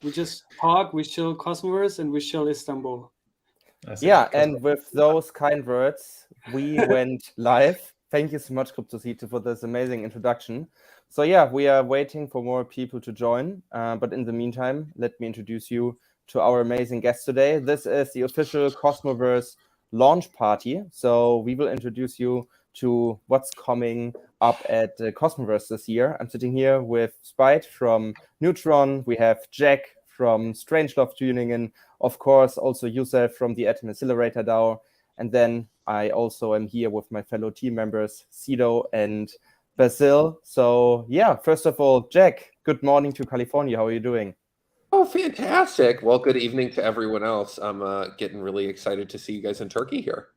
We just talk, we show Cosmoverse, and we show Istanbul. Yeah, and with those kind words, we went live. Thank you so much, Cryptocito, for this amazing introduction. So yeah, we are waiting for more people to join. But in the meantime, let me introduce you to our amazing guest today. This is the official Cosmoverse launch party. So we will introduce you to what's coming up at Cosmoverse this year. I'm sitting here with Spite from Neutron. We have Jack from Strangelove tuning in. Of course, also Yusef from the Atom Accelerator DAO. And then I also am here with my fellow team members, Sido and Basil. So yeah, first of all, Jack, good morning to California. How are you doing? Oh, fantastic. Well, good evening to everyone else. I'm getting really excited to see you guys in Turkey here.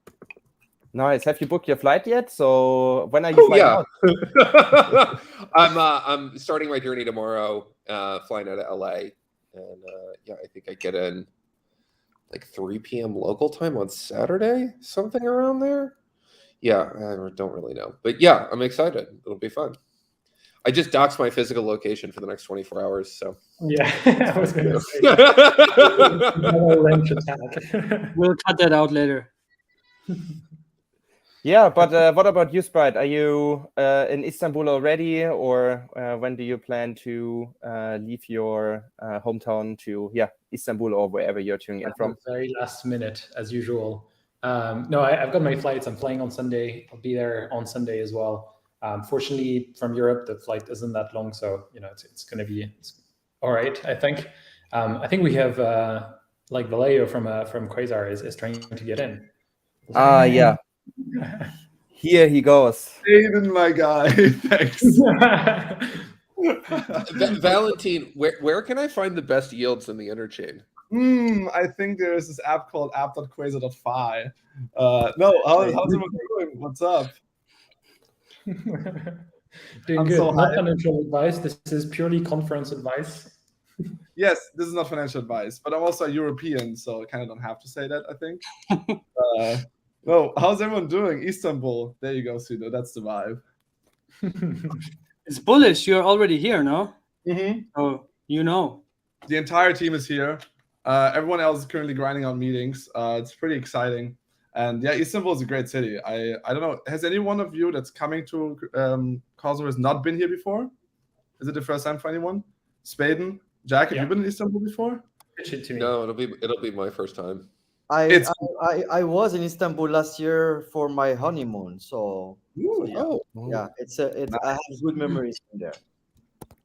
Nice. Have you booked your flight yet? So when are you flying out? I'm starting my journey tomorrow, flying out of LA. And yeah, I think I get in like 3 p.m. local time on Saturday, something around there. Yeah, I don't really know. But yeah, I'm excited. It'll be fun. I just doxed my physical location for the next 24 hours. So yeah, I was going to say. We'll cut that out later. Yeah, but what about you, Sprite? Are you in Istanbul already, or when do you plan to leave your hometown to Istanbul or wherever you're tuning in from? Very last minute, as usual. No, I've got my flights. I'm flying on Sunday. I'll be there on Sunday as well. Fortunately, from Europe, the flight isn't that long, so it's going to be all right. I think. I think we have like Vallejo from Quasar is trying to get in. Yeah. Here he goes. Aiden, my guy. Thanks. Valentin, where can I find the best yields in the interchain? I think there's this app called app.quasar.fi. No, how's everyone doing? What's up? Doing good. So not financial advice. This is purely conference advice. Yes, this is not financial advice, but I'm also a European, so I kind of don't have to say that, I think. No, how's everyone doing? Istanbul. There you go, Sido. That's the vibe. It's bullish. You're already here, no? Mm-hmm. Oh, you know. The entire team is here. Everyone else is currently grinding out meetings. It's pretty exciting. And yeah, Istanbul is a great city. I don't know. Has any one of you that's coming to Cosmoverse not been here before? Is it the first time for anyone? Spaden? Jack, have you been in Istanbul before? No, it'll be my first time. I was in Istanbul last year for my honeymoon, so yeah, nice. I have good memories from there.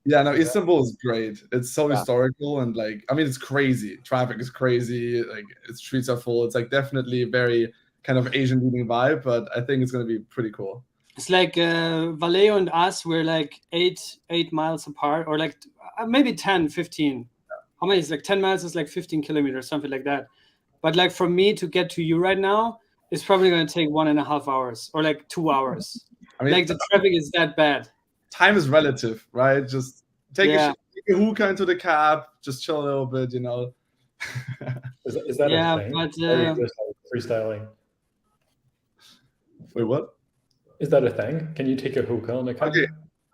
Yeah, no, Istanbul is great. It's so historical and it's crazy. Traffic is crazy. Like its streets are full. It's like definitely a very kind of Asian leading vibe, but I think it's gonna be pretty cool. It's like Vallejo and us, we're like 8 miles apart, or like maybe 10, 15. How many? It's like 10 miles is like 15 kilometers, something like that. But like for me to get to you right now, it's probably going to take 1.5 hours or like 2 hours. Like the traffic is that bad. Time is relative, right? Just take a hookah into the cab, just chill a little bit, Is that a thing? But freestyling. Wait, what? Is that a thing? Can you take a hookah on the cab? Okay.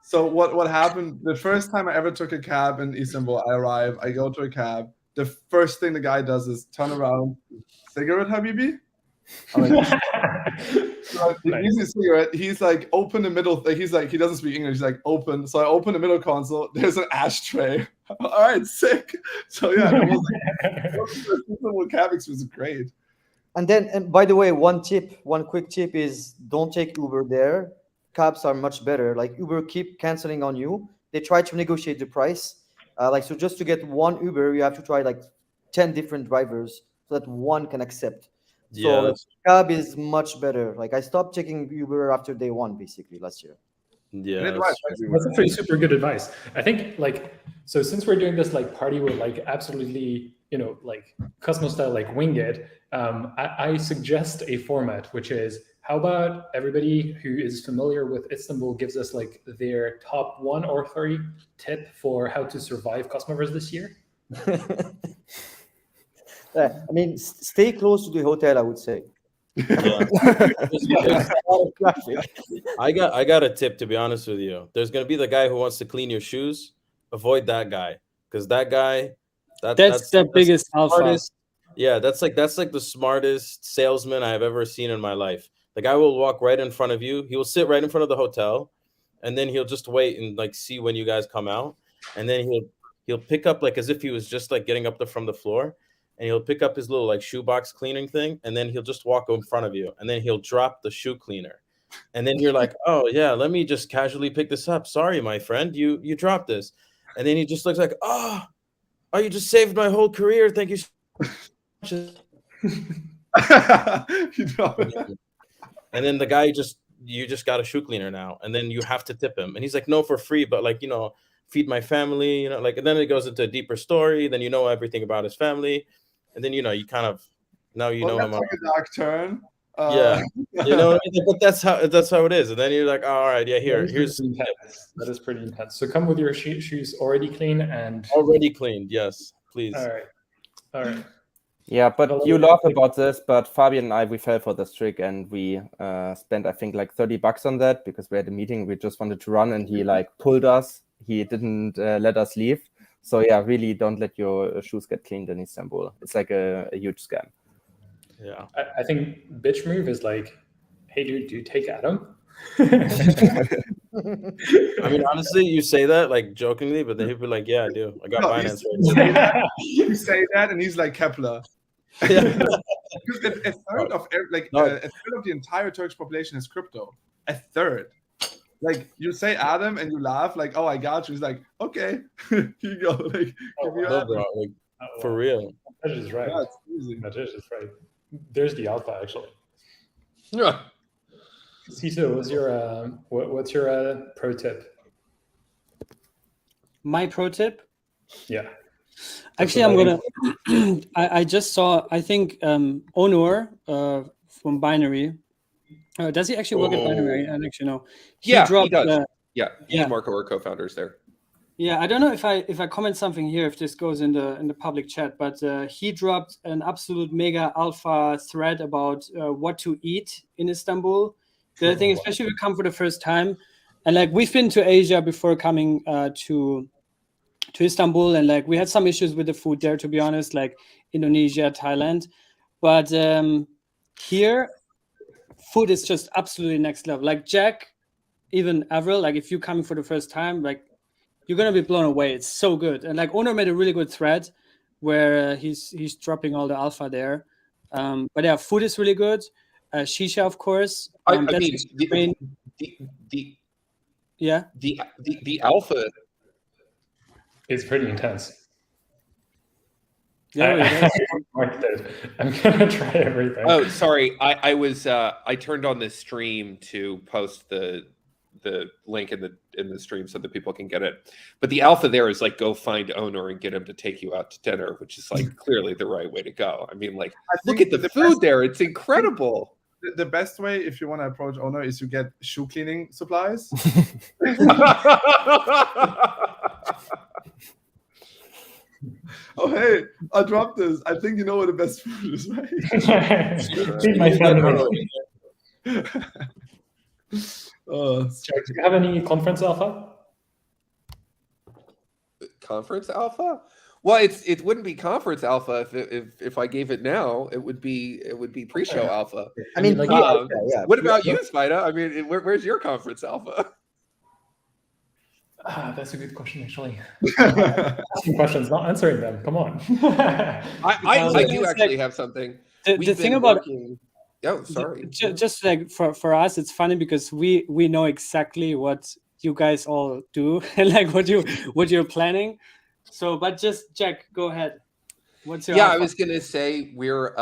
So what happened? The first time I ever took a cab in Istanbul, I arrive, I go to a cab. The first thing the guy does is turn around, cigarette, Habibi? He's a cigarette. He's like, open the middle. He's like, he doesn't speak English. He's like, open. So I open the middle console. There's an ashtray. All right, sick. So yeah, it was like, cab experience was great. And by the way, one quick tip is don't take Uber there. Cabs are much better. Like Uber keep canceling on you. They try to negotiate the price. So just to get one Uber, you have to try like 10 different drivers so that one can accept. So cab is much better. Like I stopped taking Uber after day one, basically last year. Yeah, that's actually super good advice. I think so since we're doing this party with absolutely Cosmo style wing it, I suggest a format which is, how about everybody who is familiar with Istanbul gives us their top 1 or 3 tip for how to survive Cosmoverse this year? Stay close to the hotel, I would say. I got a tip, to be honest with you. There's gonna be the guy who wants to clean your shoes, avoid that guy, because that guy, that's the biggest alpha. Smartest, yeah, that's like the smartest salesman I've ever seen in my life. The guy will walk right in front of you. He will sit right in front of the hotel, and then he'll just wait and like see when you guys come out, and then he'll pick up like as if he was just like getting up from the floor, and he'll pick up his little like shoebox cleaning thing, and then he'll just walk in front of you, and then he'll drop the shoe cleaner, and then you're like, oh yeah, let me just casually pick this up. Sorry, my friend, you dropped this, and then he just looks like, oh, you just saved my whole career. Thank you so much. And then the guy you just got a shoe cleaner now, and then you have to tip him, and he's like, no, for free, but like, feed my family, like, and then it goes into a deeper story. Then everything about his family, and then you kind of know him. That's like a dark turn. Yeah, what I mean? But that's how it is. And then you're like, oh, all right, yeah, here's that is pretty intense. So come with your shoes already clean and already cleaned. Yes, please. All right. Yeah, but you laugh about this, but Fabian and we fell for this trick, and we spent, I think, like $30 on that because we had a meeting. We just wanted to run, and he like pulled us. He didn't let us leave. So yeah, really don't let your shoes get cleaned in Istanbul. It's like a huge scam. Yeah, I think bitch move is like, hey dude, do you take Adam? I mean, honestly, you say that like jokingly, but then he'll be like, yeah, I do. I got finance. You say that, and he's like Kepler. Yeah. Because a third of the entire Turkish population is crypto. A third. Like you say Adam and you laugh like, oh, I got you. He's like, okay, here you go. Like, bro, like, for real. That is right. Yeah, it's easy. That is right. There's the alpha actually. Yeah. Cito, what's your pro tip? My pro tip? Yeah. Actually, I'm gonna. I just saw. I think Onur from Binary. Does he actually work at Binary? I don't actually know. He does. He's Marco, our co-founders there. Yeah, I don't know if I comment something here, if this goes in the public chat, but he dropped an absolute mega alpha thread about what to eat in Istanbul. The thing, especially if you come for the first time, and like we've been to Asia before coming to Istanbul, and like we had some issues with the food there, to be honest, like Indonesia, Thailand, but here food is just absolutely next level. Like Jack, even Avril, like if you're coming for the first time, like you're gonna be blown away. It's so good. And like Onur made a really good thread where he's dropping all the alpha there. But yeah, food is really good. Shisha, of course. I mean, the alpha is pretty intense. Yeah, I'm gonna try everything. Oh, sorry. I turned on the stream to post the link in the stream so that people can get it. But the alpha there is like, go find Onur and get him to take you out to dinner, which is like clearly the right way to go. I mean, like, look at the food there. It's incredible. The best way, if you want to approach Onur, is to get shoe cleaning supplies. Oh, hey, I dropped this. I think you know what the best food is, right? Feed my family. Do you have any conference alpha? Conference alpha? Well, it wouldn't be conference alpha if I gave it now. It would be pre-show alpha. I mean, what about you, Spida? I mean, where's your conference alpha? That's a good question, actually. Asking questions, not answering them. Come on. I do actually have something. The thing about sorry. Just like for us, it's funny because we know exactly what you guys all do and like what you're planning. So, but just Jack, go ahead. What's your alpha? I was gonna say we've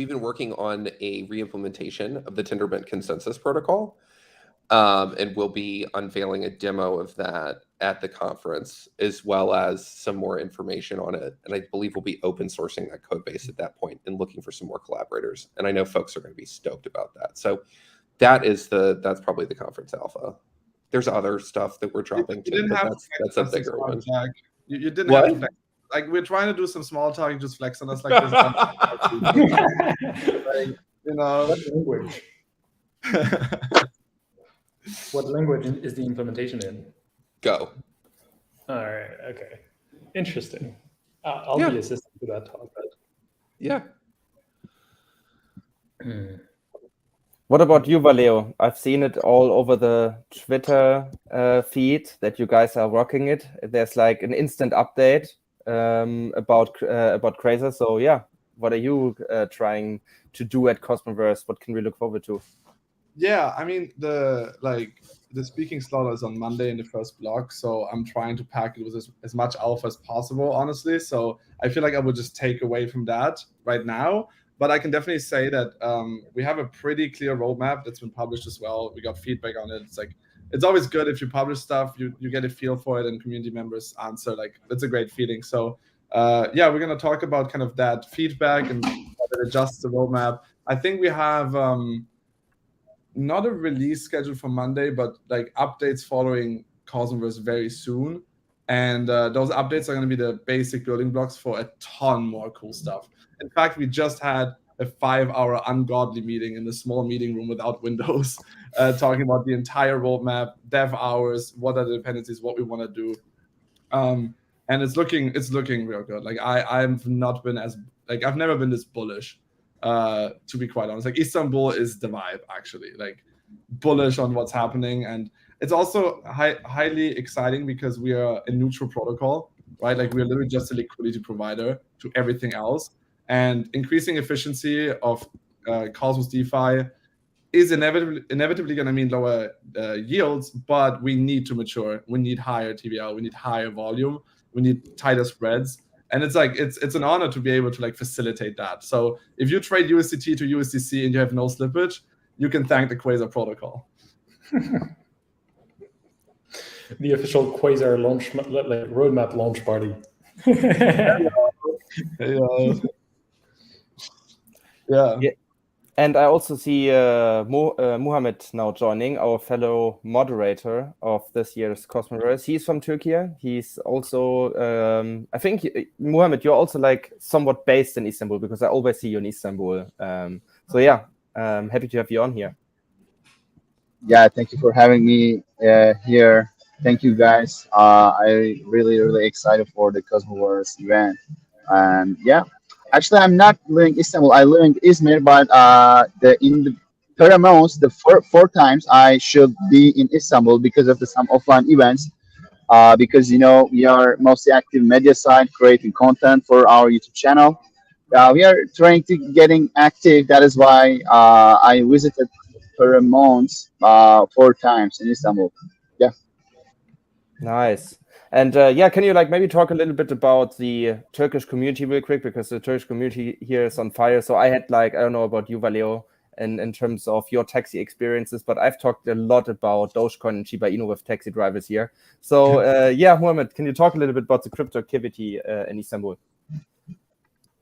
been working on a re-implementation of the Tendermint consensus protocol. And we'll be unveiling a demo of that at the conference, as well as some more information on it. And I believe we'll be open sourcing that code base at that point and looking for some more collaborators. And I know folks are going to be stoked about that. So that's probably the conference alpha. There's other stuff that we're dropping too, but that's a bigger one. You didn't have to flex. Like, we're trying to do some small talk, you just flex on us like this. Like, you know. What language is the implementation in? Go. All right. Okay. Interesting. I'll be assistant to that talk. But... Yeah. What about you, Valeo? I've seen it all over the Twitter feed that you guys are rocking it. There's like an instant update about Quasar. So yeah, what are you trying to do at Cosmoverse? What can we look forward to? Yeah, I mean the speaking slot is on Monday in the first block, so I'm trying to pack it with as much alpha as possible, honestly. So I feel like I would just take away from that right now. But I can definitely say that we have a pretty clear roadmap that's been published as well. We got feedback on it. It's like it's always good if you publish stuff, you get a feel for it, and community members answer. Like that's a great feeling. So yeah, we're gonna talk about kind of that feedback and how it adjusts the roadmap. I think we have not a release schedule for Monday, but like updates following Cosmoverse very soon. And those updates are going to be the basic building blocks for a ton more cool stuff. In fact, we just had a 5-hour ungodly meeting in the small meeting room without windows, talking about the entire roadmap, dev hours, what are the dependencies, what we want to do. And it's looking real good. Like I've not been as like I've never been this bullish. To be quite honest, like Istanbul is the vibe, actually, like bullish on what's happening. And it's also highly exciting because we are a neutral protocol, right? Like we're literally just a liquidity provider to everything else, and increasing efficiency of Cosmos DeFi is inevitably going to mean lower yields, but we need to mature. We need higher TVL. We need higher volume. We need tighter spreads. And it's like it's an honor to be able to like facilitate that. So if you trade USDT to USDC and you have no slippage, you can thank the Quasar protocol. The official Quasar launch roadmap launch party. Yeah. And I also see Muhammad now joining, our fellow moderator of this year's Cosmoverse. He's from Turkey. He's also, I think, Muhammad, you're also like somewhat based in Istanbul because I always see you in Istanbul. So yeah, happy to have you on here. Yeah, thank you for having me here. Thank you, guys. I really excited for the Cosmoverse event. And yeah. Actually, I'm not living in Istanbul. I live in Izmir, but in the per month, the four times I should be in Istanbul because of some offline events. Because we are mostly active media side, creating content for our YouTube channel. We are trying to getting active. That is why I visited per month 4 times in Istanbul. Yeah. Nice. And yeah, can you like maybe talk a little bit about the Turkish community real quick, because the Turkish community here is on fire. So I had like, I don't know about you, Valeo, in terms of your taxi experiences, but I've talked a lot about Dogecoin and Shiba Inu with taxi drivers here. So yeah, Muhammad, can you talk a little bit about the crypto activity in Istanbul?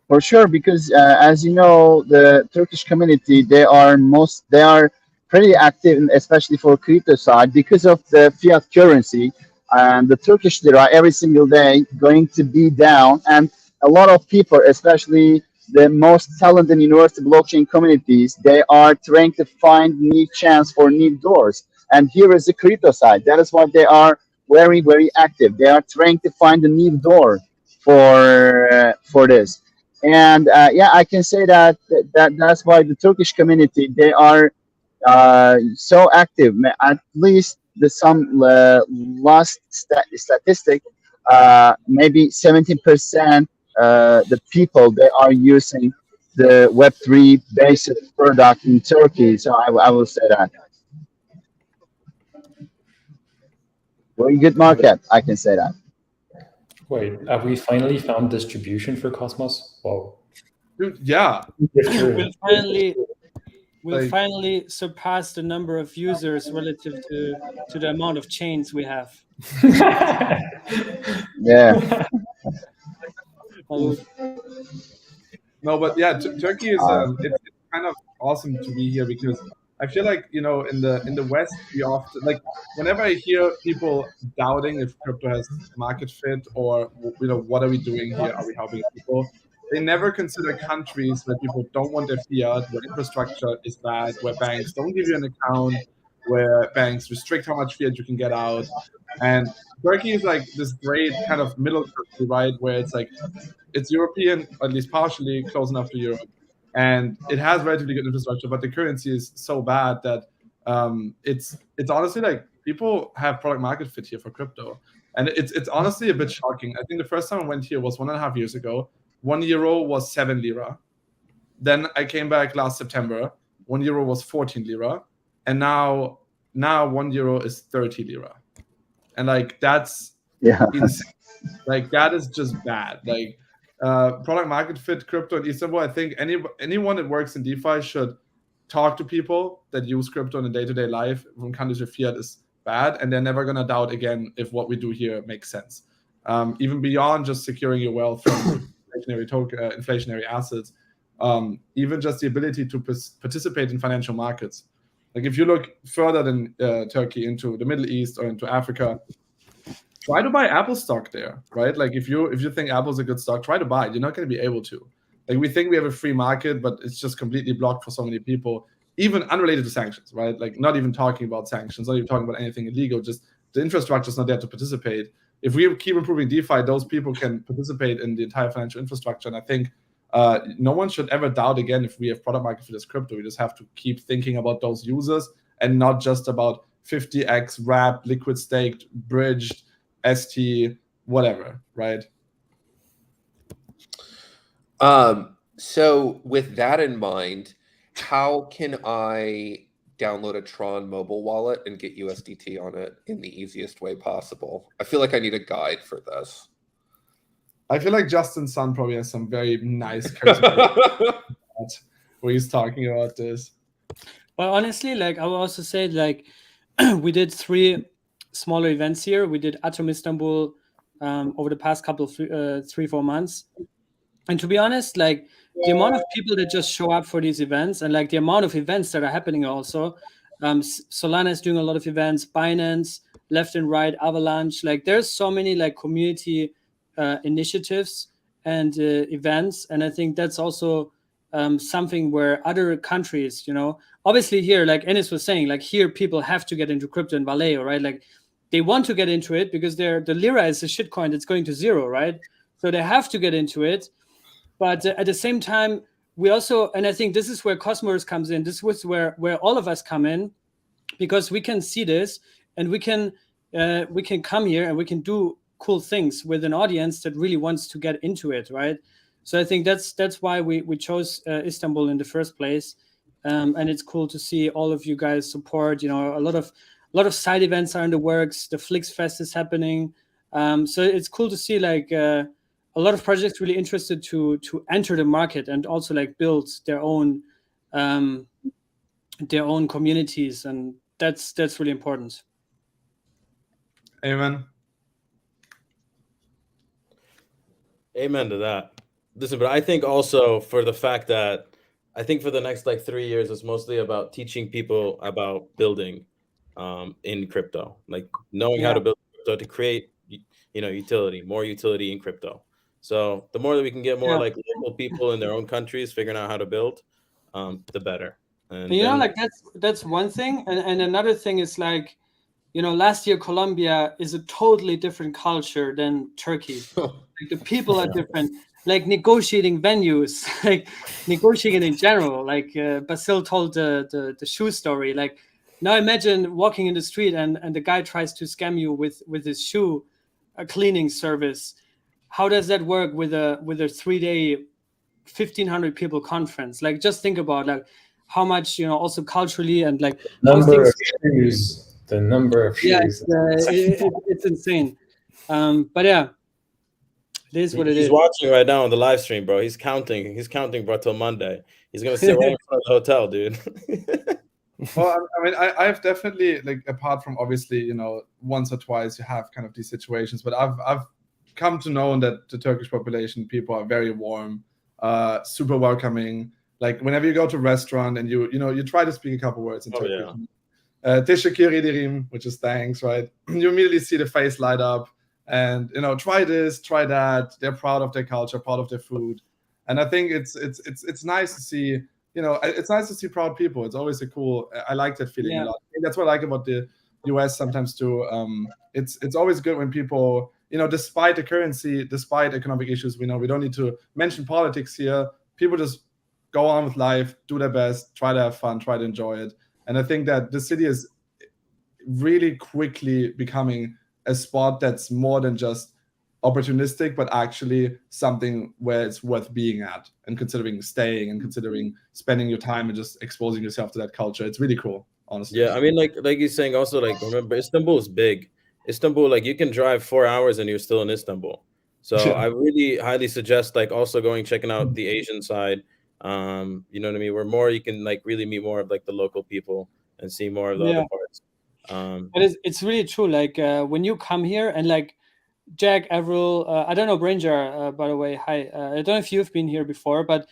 For sure, because as you know, the Turkish community, they are pretty active, especially for crypto side, because of the fiat currency. And the Turkish lira every single day going to be down, and a lot of people, especially the most talented university blockchain communities, they are trying to find new chance for new doors. And here is the crypto side. That is why they are very active. They are trying to find a new door for this. And yeah, I can say that's why the Turkish community, they are so active. At least some last statistic, maybe 17% the people, they are using the Web3 based product in Turkey. So I will say that. Very good market, I can say that. Wait, have we finally found distribution for Cosmos? Whoa. Dude, yeah. We'll finally surpass the number of users relative to the amount of chains we have. Yeah. No, but yeah, Turkey is it's kind of awesome to be here, because I feel like in the West we often, like, whenever I hear people doubting if crypto has market fit, or what are we doing here, are we helping people, they never consider countries where people don't want their fiat, where infrastructure is bad, where banks don't give you an account, where banks restrict how much fiat you can get out. And Turkey is like this great kind of middle country, right, where it's like it's European, or at least partially close enough to Europe, and it has relatively good infrastructure, but the currency is so bad that it's honestly like people have product market fit here for crypto, and it's honestly a bit shocking. I think the first time I went here was 1.5 years ago. €1 was 7 lira. Then I came back last September. €1 was 14 lira, and now €1 is 30 lira, and like that's insane. Like that is just bad. Like product market fit crypto in Istanbul. I think anyone that works in DeFi should talk to people that use crypto in a day-to-day life from countries where fiat is bad, and they're never gonna doubt again if what we do here makes sense. Even beyond just securing your wealth from inflationary assets, even just the ability to participate in financial markets. Like if you look further than Turkey into the Middle East or into Africa, try to buy Apple stock there, right? Like if you think Apple's a good stock, try to buy it. You're not going to be able to. Like we think we have a free market, but it's just completely blocked for so many people, even unrelated to sanctions, right? Like not even talking about sanctions, not even talking about anything illegal, just the infrastructure is not there to participate. If we keep improving DeFi, those people can participate in the entire financial infrastructure. And I think no one should ever doubt again if we have product market fit as crypto. We just have to keep thinking about those users and not just about 50x wrapped, liquid staked, bridged, ST, whatever, right? So with that in mind, how can I download a Tron mobile wallet and get USDT on it in the easiest way possible? I feel like I need a guide for this. I feel like Justin Sun probably has some very nice where he's talking about this. Well, honestly, like I will also say, like we did 3 smaller events here. We did Atom Istanbul over the past couple of 3-4 months, and to be honest, like the amount of people that just show up for these events, and like the amount of events that are happening also. Solana is doing a lot of events, Binance, left and right, Avalanche. Like there's so many like community initiatives and events, and I think that's also something where other countries, obviously here, like Enes was saying, like here people have to get into crypto and Vallejo, right? Like they want to get into it because the lira is a shitcoin that's going to zero, right? So they have to get into it. But at the same time, we also, and I think this is where Cosmoverse comes in. This is where all of us come in, because we can see this and we can come here and we can do cool things with an audience that really wants to get into it, right? So I think that's why we chose Istanbul in the first place, and it's cool to see all of you guys support. A lot of side events are in the works. The Flix Fest is happening, so it's cool to see like a lot of projects really interested to enter the market and also like build their own communities, and that's really important. Amen. Amen to that. Listen, but I think also for the fact that I think for the next like 3 years, it's mostly about teaching people about building in crypto, like knowing how to build crypto to create, utility, more utility in crypto. So the more that we can get more like local people in their own countries figuring out how to build, the better. And then, like that's one thing, and another thing is like, last year Colombia is a totally different culture than Turkey. Like the people are different. Like negotiating venues, like negotiating in general. Like Basil told the shoe story. Like now imagine walking in the street and the guy tries to scam you with his shoe cleaning service. How does that work with a 3-day 1,500 people conference? Like just think about like how much also culturally and like the number of shoes. Yeah, it's insane. But yeah. It is what it is. He's watching right now on the live stream, bro. He's counting, bro, till Monday. He's gonna sit right in front of the hotel, dude. Well, I mean, I've definitely, like, apart from obviously, once or twice you have kind of these situations, but I've come to know that the Turkish population, people are very warm, super welcoming. Like whenever you go to a restaurant and you try to speak a couple words in Turkish. Teşekkür ederim, which is thanks, right? You immediately see the face light up. And try this, try that. They're proud of their culture, proud of their food, and I think it's nice to see it's nice to see proud people. It's always I like that feeling a Yeah. lot. I think that's what I like about the US sometimes too. It's always good when people, despite the currency, despite economic issues, we don't need to mention politics here. People just go on with life, do their best, try to have fun, try to enjoy it. And I think that the city is really quickly becoming a spot that's more than just opportunistic, but actually something where it's worth being at and considering staying and considering spending your time and just exposing yourself to that culture. It's really cool, honestly. Yeah, I mean, like he's saying also, like, remember, Istanbul is big. Istanbul, like, you can drive 4 hours and you're still in Istanbul. So I really highly suggest, like, also checking out the Asian side. You know what I mean? Where more you can, like, really meet more of, like, the local people and see more of the other parts. But it's really true. Like, when you come here and, like, Jack, Avril, I don't know, Branger, by the way, hi. I don't know if you've been here before, but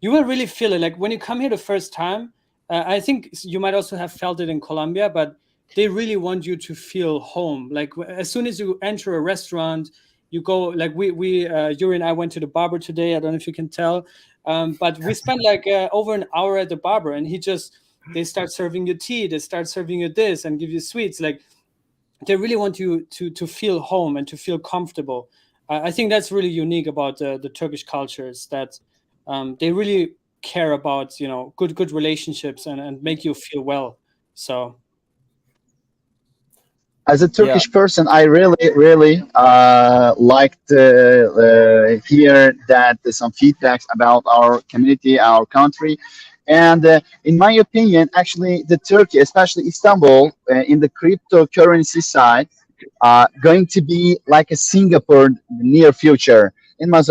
you will really feel it. Like, when you come here the first time, I think you might also have felt it in Colombia, but they really want you to feel home. Like, as soon as you enter a restaurant, you go, like, Yuri and I went to the barber today. I don't know if you can tell, but we spent like over an hour at the barber, and they start serving you tea, they start serving you this and give you sweets. Like, they really want you to feel home and to feel comfortable. I think that's really unique about the Turkish culture, is that they really care about, good relationships and make you feel well. So, as a Turkish person, I really like to hear that some feedbacks about our community, our country. And in my opinion, actually, the Turkey, especially Istanbul, in the cryptocurrency side, going to be like a Singapore in the near future. In my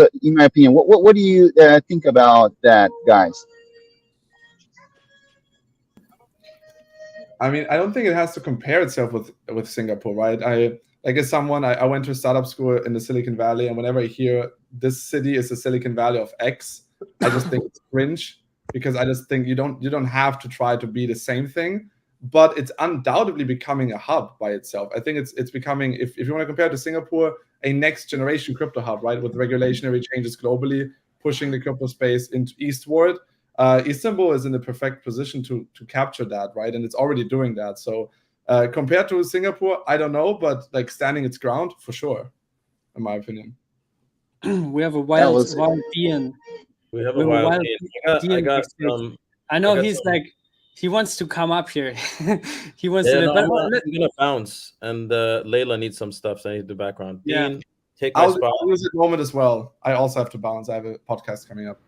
opinion, what do you think about that, guys? I mean, I don't think it has to compare itself with Singapore, right? I went to a startup school in the Silicon Valley, and whenever I hear this city is the Silicon Valley of X, I just think it's cringe, because I just think you don't have to try to be the same thing, but it's undoubtedly becoming a hub by itself. I think it's becoming, if you want to compare it to Singapore, a next generation crypto hub, right? With regulationary changes globally, pushing the crypto space into eastward. Istanbul is in the perfect position to capture that, right? And it's already doing that. So compared to Singapore, I don't know, but like standing its ground for sure, in my opinion. We have a wild Dean. We have a wild Dean. I know he's like, he wants to come up here. He wants to. I'm gonna bounce, and Layla needs some stuff, so I need the background. Yeah. Dean, take my spot. I'll use it moment as well. I also have to bounce. I have a podcast coming up.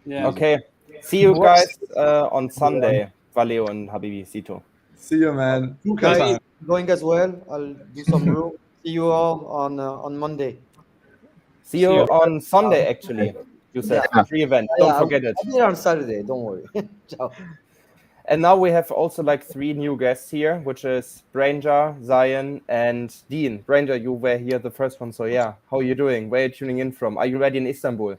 Yeah. Okay. See you guys on Sunday, Valeo and Habibicito. See you, man. Guys, going as well. I'll do some room. See you all on Monday. See you on Sunday, actually. You said free event. Don't forget it. I'll be on Saturday. Don't worry. Ciao. And now we have also like 3 new guests here, which is Branger, Zion, and Dean. Branger, you were here the first one, so yeah. How are you doing? Where are you tuning in from? Are you ready in Istanbul?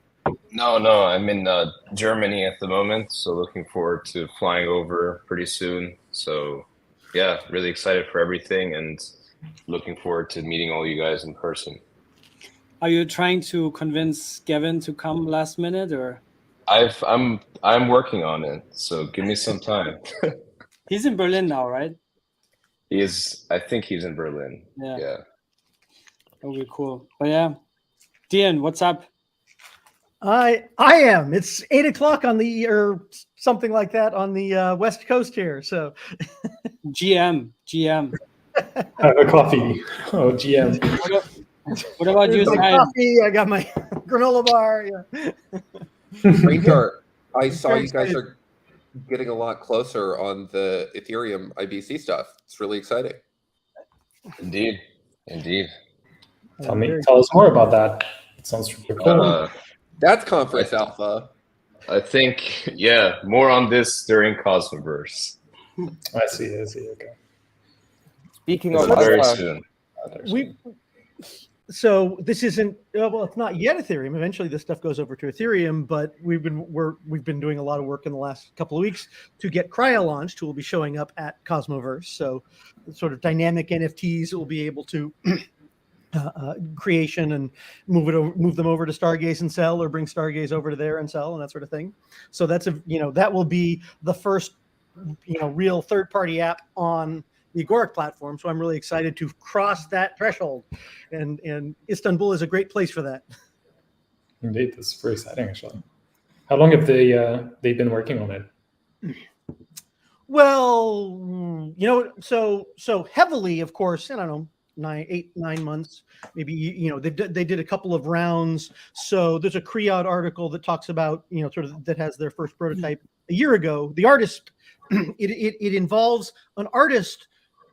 No, I'm in Germany at the moment, so looking forward to flying over pretty soon. So yeah, really excited for everything and looking forward to meeting all you guys in person. Are you trying to convince Gavin to come last minute, or? I'm working on it, so give me some time. He's in Berlin now, right? I think he's in Berlin. Yeah. That'll be cool. But yeah, Dean, what's up? I am. It's 8 o'clock or something like that on the West Coast here. So GM. Have a coffee. Oh, GM. What about you? My coffee. I got my granola bar. Yeah. Ranger, I saw you guys are getting a lot closer on the Ethereum IBC stuff. It's really exciting. Indeed. Tell us more about that. It sounds super cool. That's Conference Alpha. I think, more on this during Cosmoverse. I see. Okay. Speaking of very soon. So this isn't it's not yet Ethereum. Eventually, this stuff goes over to Ethereum. But we've been doing a lot of work in the last couple of weeks to get Cryo launched, who will be showing up at Cosmoverse. So, sort of dynamic NFTs will be able to creation and move them over to Stargaze and sell, or bring Stargaze over to there and sell, and that sort of thing. So that's that will be the first real third-party app on the Agoric platform. So I'm really excited to cross that threshold, and Istanbul is a great place for that. Indeed, that's very exciting actually. How long have they've been working on it? Well, so heavily, of course, I don't know, 9 months, maybe. They did a couple of rounds. So there's a Creod article that talks about, sort of, that has their first prototype a year ago. The artist, it involves an artist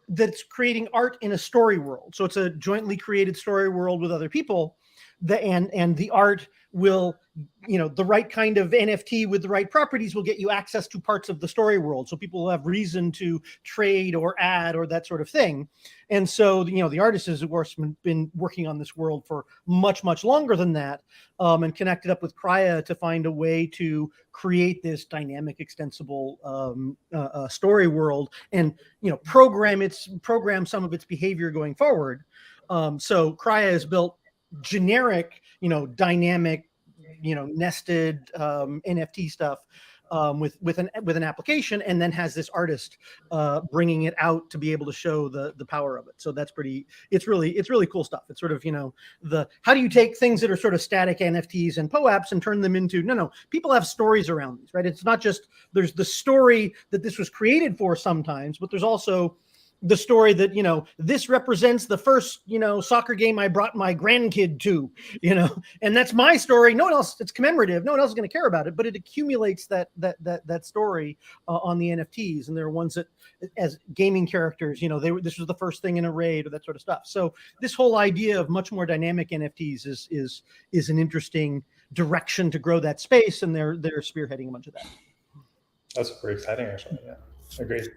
that's creating art in a story world. So it's a jointly created story world with other people. And the art will, the right kind of NFT with the right properties will get you access to parts of the story world. So people will have reason to trade or add or that sort of thing. And so, the artist has, of course, been working on this world for much, much longer than that, and connected up with Crya to find a way to create this dynamic, extensible story world, and, program some of its behavior going forward. So Crya has built generic, dynamic, nested NFT stuff with an application, and then has this artist bringing it out to be able to show the power of it. So that's it's really cool stuff. It's sort of, how do you take things that are sort of static NFTs and POAPs and turn them into, people have stories around these, right? It's not just, there's the story that this was created for sometimes, but there's also the story that, this represents the first, soccer game I brought my grandkid to, and that's my story. No one else, it's commemorative. No one else is going to care about it, but it accumulates that story on the NFTs. And there are ones that, as gaming characters, this was the first thing in a raid, or that sort of stuff. So this whole idea of much more dynamic NFTs is an interesting direction to grow that space. And they're spearheading a bunch of that. That's very exciting, actually. Yeah, agreed.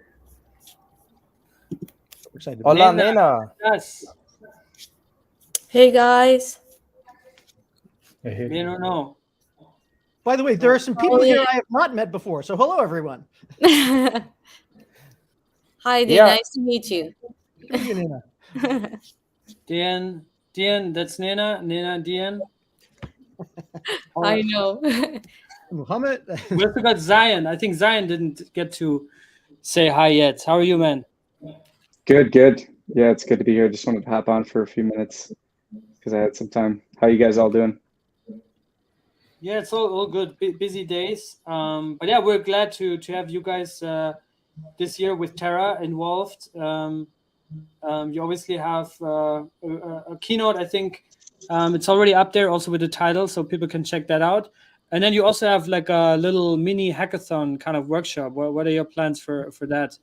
Excited. Hola, Nena. Yes. Hey guys. Hey. No. By the way, there are some people here I have not met before. So hello, everyone. Hi, Dean. Nice to meet you. Good to meet you, Nena. Dian, that's Nena, Dian. I know. Muhammad. We also got Zion. I think Zion didn't get to say hi yet. How are you, man? Good. Yeah, it's good to be here. Just wanted to hop on for a few minutes because I had some time. How you guys all doing? Yeah, it's all good. Busy days. But yeah, we're glad to have you guys this year with Terra involved. You obviously have a keynote. I think it's already up there also with the title, so people can check that out. And then you also have like a little mini hackathon kind of workshop. What are your plans for that?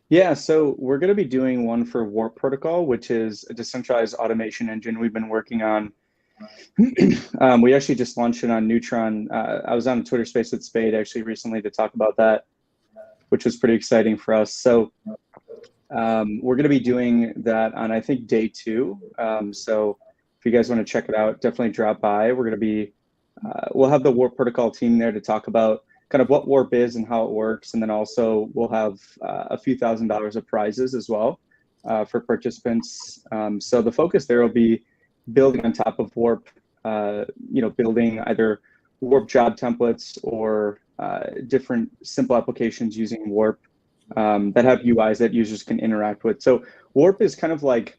Yeah, so we're going to be doing one for Warp Protocol, which is a decentralized automation engine we've been working on. We actually just launched it on Neutron. I was on a Twitter space with Spade actually recently to talk about that, which was pretty exciting for us. So we're going to be doing that on, I think, day 2. So if you guys want to check it out, definitely drop by. We're going to be, we'll have the Warp Protocol team there to talk about kind of what Warp is and how it works. And then also we'll have a few $1,000s of prizes as well for participants. So the focus there will be building on top of Warp, building either Warp job templates or different simple applications using Warp that have UIs that users can interact with. So Warp is kind of like,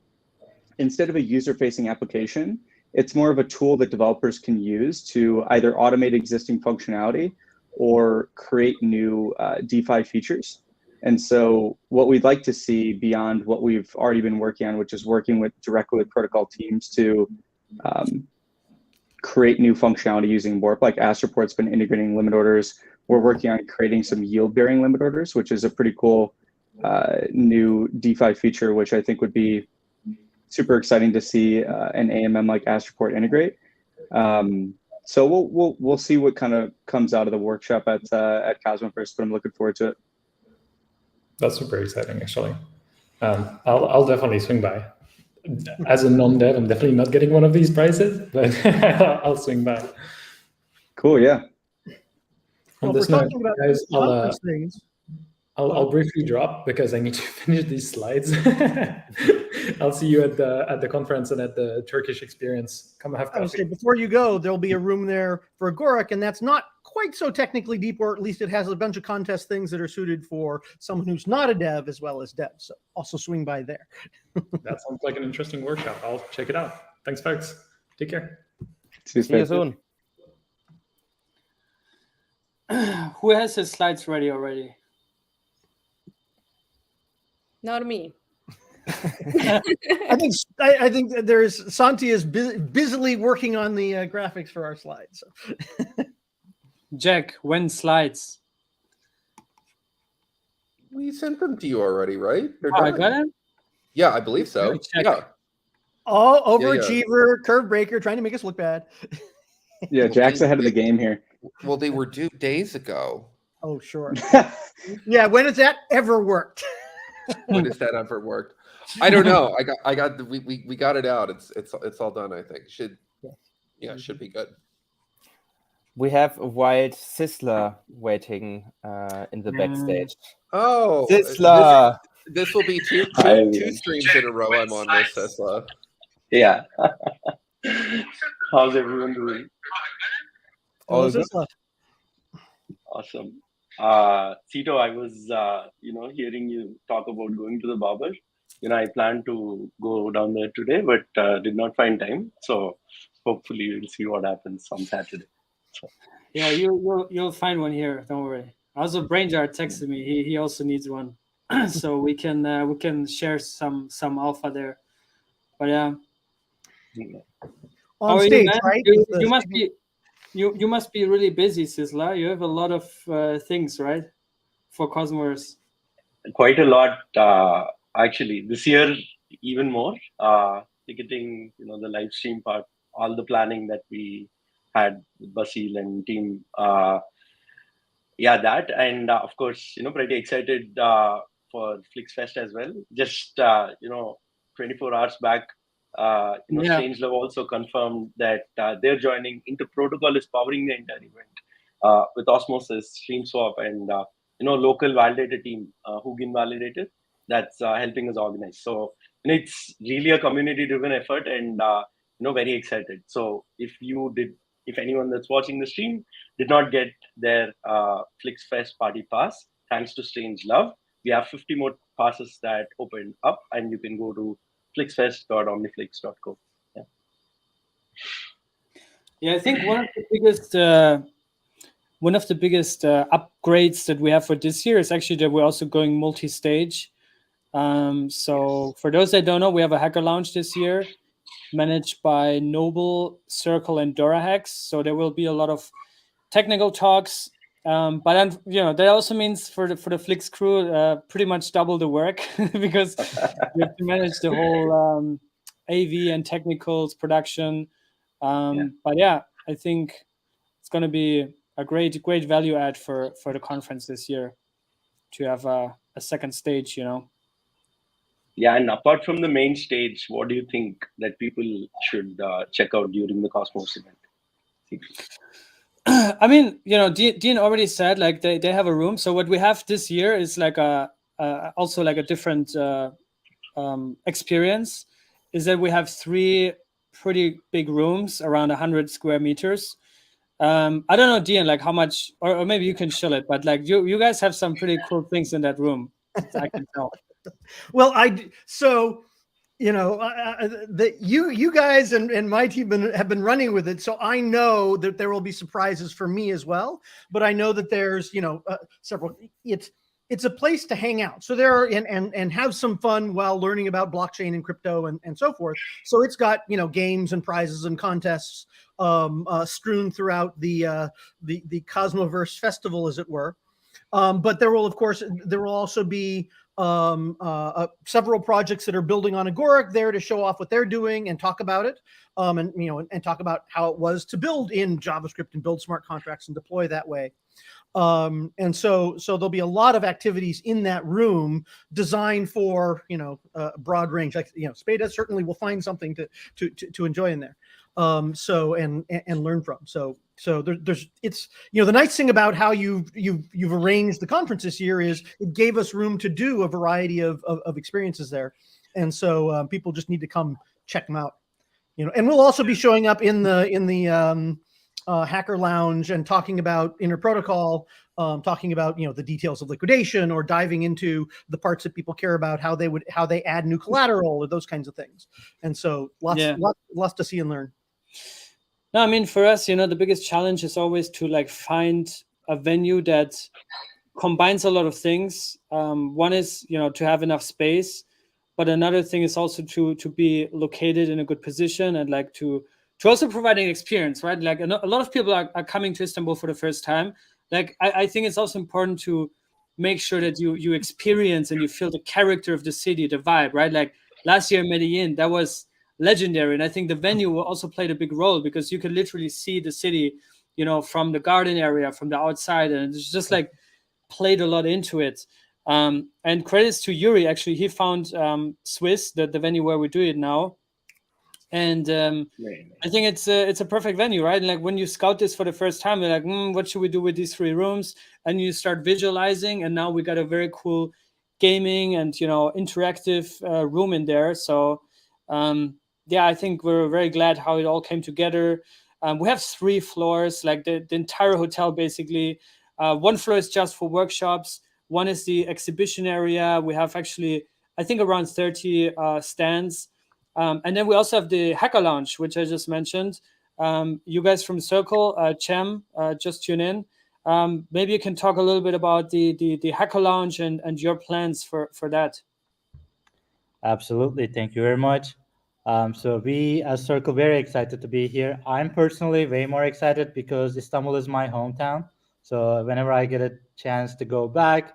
instead of a user-facing application, it's more of a tool that developers can use to either automate existing functionality or create new DeFi features. And so what we'd like to see beyond what we've already been working on, which is working directly with protocol teams to create new functionality using Warp, like Astroport's been integrating limit orders. We're working on creating some yield-bearing limit orders, which is a pretty cool new DeFi feature, which I think would be super exciting to see an AMM like Astroport integrate. So we'll see what kind of comes out of the workshop at Cosmoverse, but I'm looking forward to it. That's super exciting, actually. I'll definitely swing by. As a non-dev, I'm definitely not getting one of these prizes, but I'll swing by. Cool, yeah. Well, we're talking about conference things. I'll briefly drop because I need to finish these slides. I'll see you at the conference and at the Turkish experience. Come have I would coffee. say before you go, there'll be a room there for Agoric, and that's not quite so technically deep, or at least it has a bunch of contest things that are suited for someone who's not a dev as well as dev. So also swing by there. That sounds like an interesting workshop. I'll check it out. Thanks, folks. Take care. See you soon. Who has his slides ready already? Not me. I think that there's Santi is busily working on the graphics for our slides. So. Jack, when slides? We sent them to you already, right? I got it? Yeah, I believe so. Yeah. Oh, overachiever, curve breaker, trying to make us look bad. Yeah, Jack's ahead of the game here. Well, they were due days ago. Oh, sure. Yeah, when has that ever worked? When has that ever worked? I don't know. We got it out. It's all done. I think should be good. We have a white Sizzler waiting in the backstage. Oh, Sizzler! This will be two streams in a row. I'm on this Sizzler. Yeah. How's everyone doing? All good. Awesome. Cito, I was hearing you talk about going to the barber. I planned to go down there today, but did not find time. So hopefully we'll see what happens on Saturday. So. Yeah, you'll find one here. Don't worry. Also, Brainjar texted me. He also needs one, so we can share some alpha there. But yeah. On stage, right? You must be really busy, Sizzler. You have a lot of things, right, for Cosmoverse? Quite a lot, actually. This year, even more. Ticketing, the live stream part, all the planning that we had with Basil and team. That. And of course, pretty excited for FlixFest as well. Just, 24 hours back, Strangelove also confirmed that they're joining into Protocol is powering the entire event with Osmosis, StreamSwap, and local validator team, Hugin Validator, that's helping us organize. So it's really a community-driven effort, and very excited. So if anyone that's watching the stream did not get their FlixFest party pass, thanks to Strangelove, we have 50 more passes that opened up, and you can go to flixfest.omniflix.co. Yeah, I think one of the biggest upgrades that we have for this year is actually that we're also going multi-stage. So for those that don't know, we have a hacker lounge this year, managed by Noble, Circle, and DoraHacks. So there will be a lot of technical talks. But then, that also means for the Flix crew, pretty much double the work because we have to manage the whole AV and technicals production. But yeah, I think it's going to be a great value add for the conference this year to have a second stage. Yeah, and apart from the main stage, what do you think that people should check out during the Cosmos event? I mean, Dean already said like they have a room. So what we have this year is like also like a different experience. Is that we have 3 pretty big rooms around 100 square meters. I don't know, Dean, like how much, or maybe you can show it, but like you guys have some pretty cool things in that room. I can tell. Well, you guys and my team have been running with it, so I know that there will be surprises for me as well. But I know that there's several. It's a place to hang out. So there are and have some fun while learning about blockchain and crypto and so forth. So it's got games and prizes and contests strewn throughout the Cosmoverse festival, as it were. But there will also be several projects that are building on Agoric there to show off what they're doing and talk about it, and talk about how it was to build in JavaScript and build smart contracts and deploy that way. And so there'll be a lot of activities in that room designed for a broad range. Like Spada certainly will find something to enjoy in there. And learn from. So So there's it's the nice thing about how you've arranged the conference this year is it gave us room to do a variety of experiences there, and so people just need to come check them out. And we'll also be showing up in the hacker lounge and talking about inner protocol, talking about the details of liquidation, or diving into the parts that people care about, how they add new collateral or those kinds of things. And so lots to see and learn. No, I mean, for us, the biggest challenge is always to like find a venue that combines a lot of things. One is, to have enough space, but another thing is also to be located in a good position and like to also provide an experience, right? Like a lot of people are coming to Istanbul for the first time. Like I think it's also important to make sure that you experience and you feel the character of the city, the vibe, right? Like last year in Medellin, that was legendary, and I think the venue also played a big role because you could literally see the city, from the garden area, from the outside, and it's just like played a lot into it. And credits to Juri, actually, he found Swiss, the venue where we do it now, and I think it's a perfect venue, right? And like when you scout this for the first time, you're like, what should we do with these 3 rooms? And you start visualizing, and now we got a very cool gaming and interactive room in there. So I think we're very glad how it all came together. We have 3 floors, like the entire hotel basically. 1 floor is just for workshops. 1 is the exhibition area. We have actually, I think, around 30 stands. And then we also have the hacker lounge, which I just mentioned. You guys from Circle, Cem, just tune in. Maybe you can talk a little bit about the hacker lounge and your plans for that. Absolutely. Thank you very much. So we as Circle very excited to be here. I'm personally way more excited because Istanbul is my hometown. So whenever I get a chance to go back,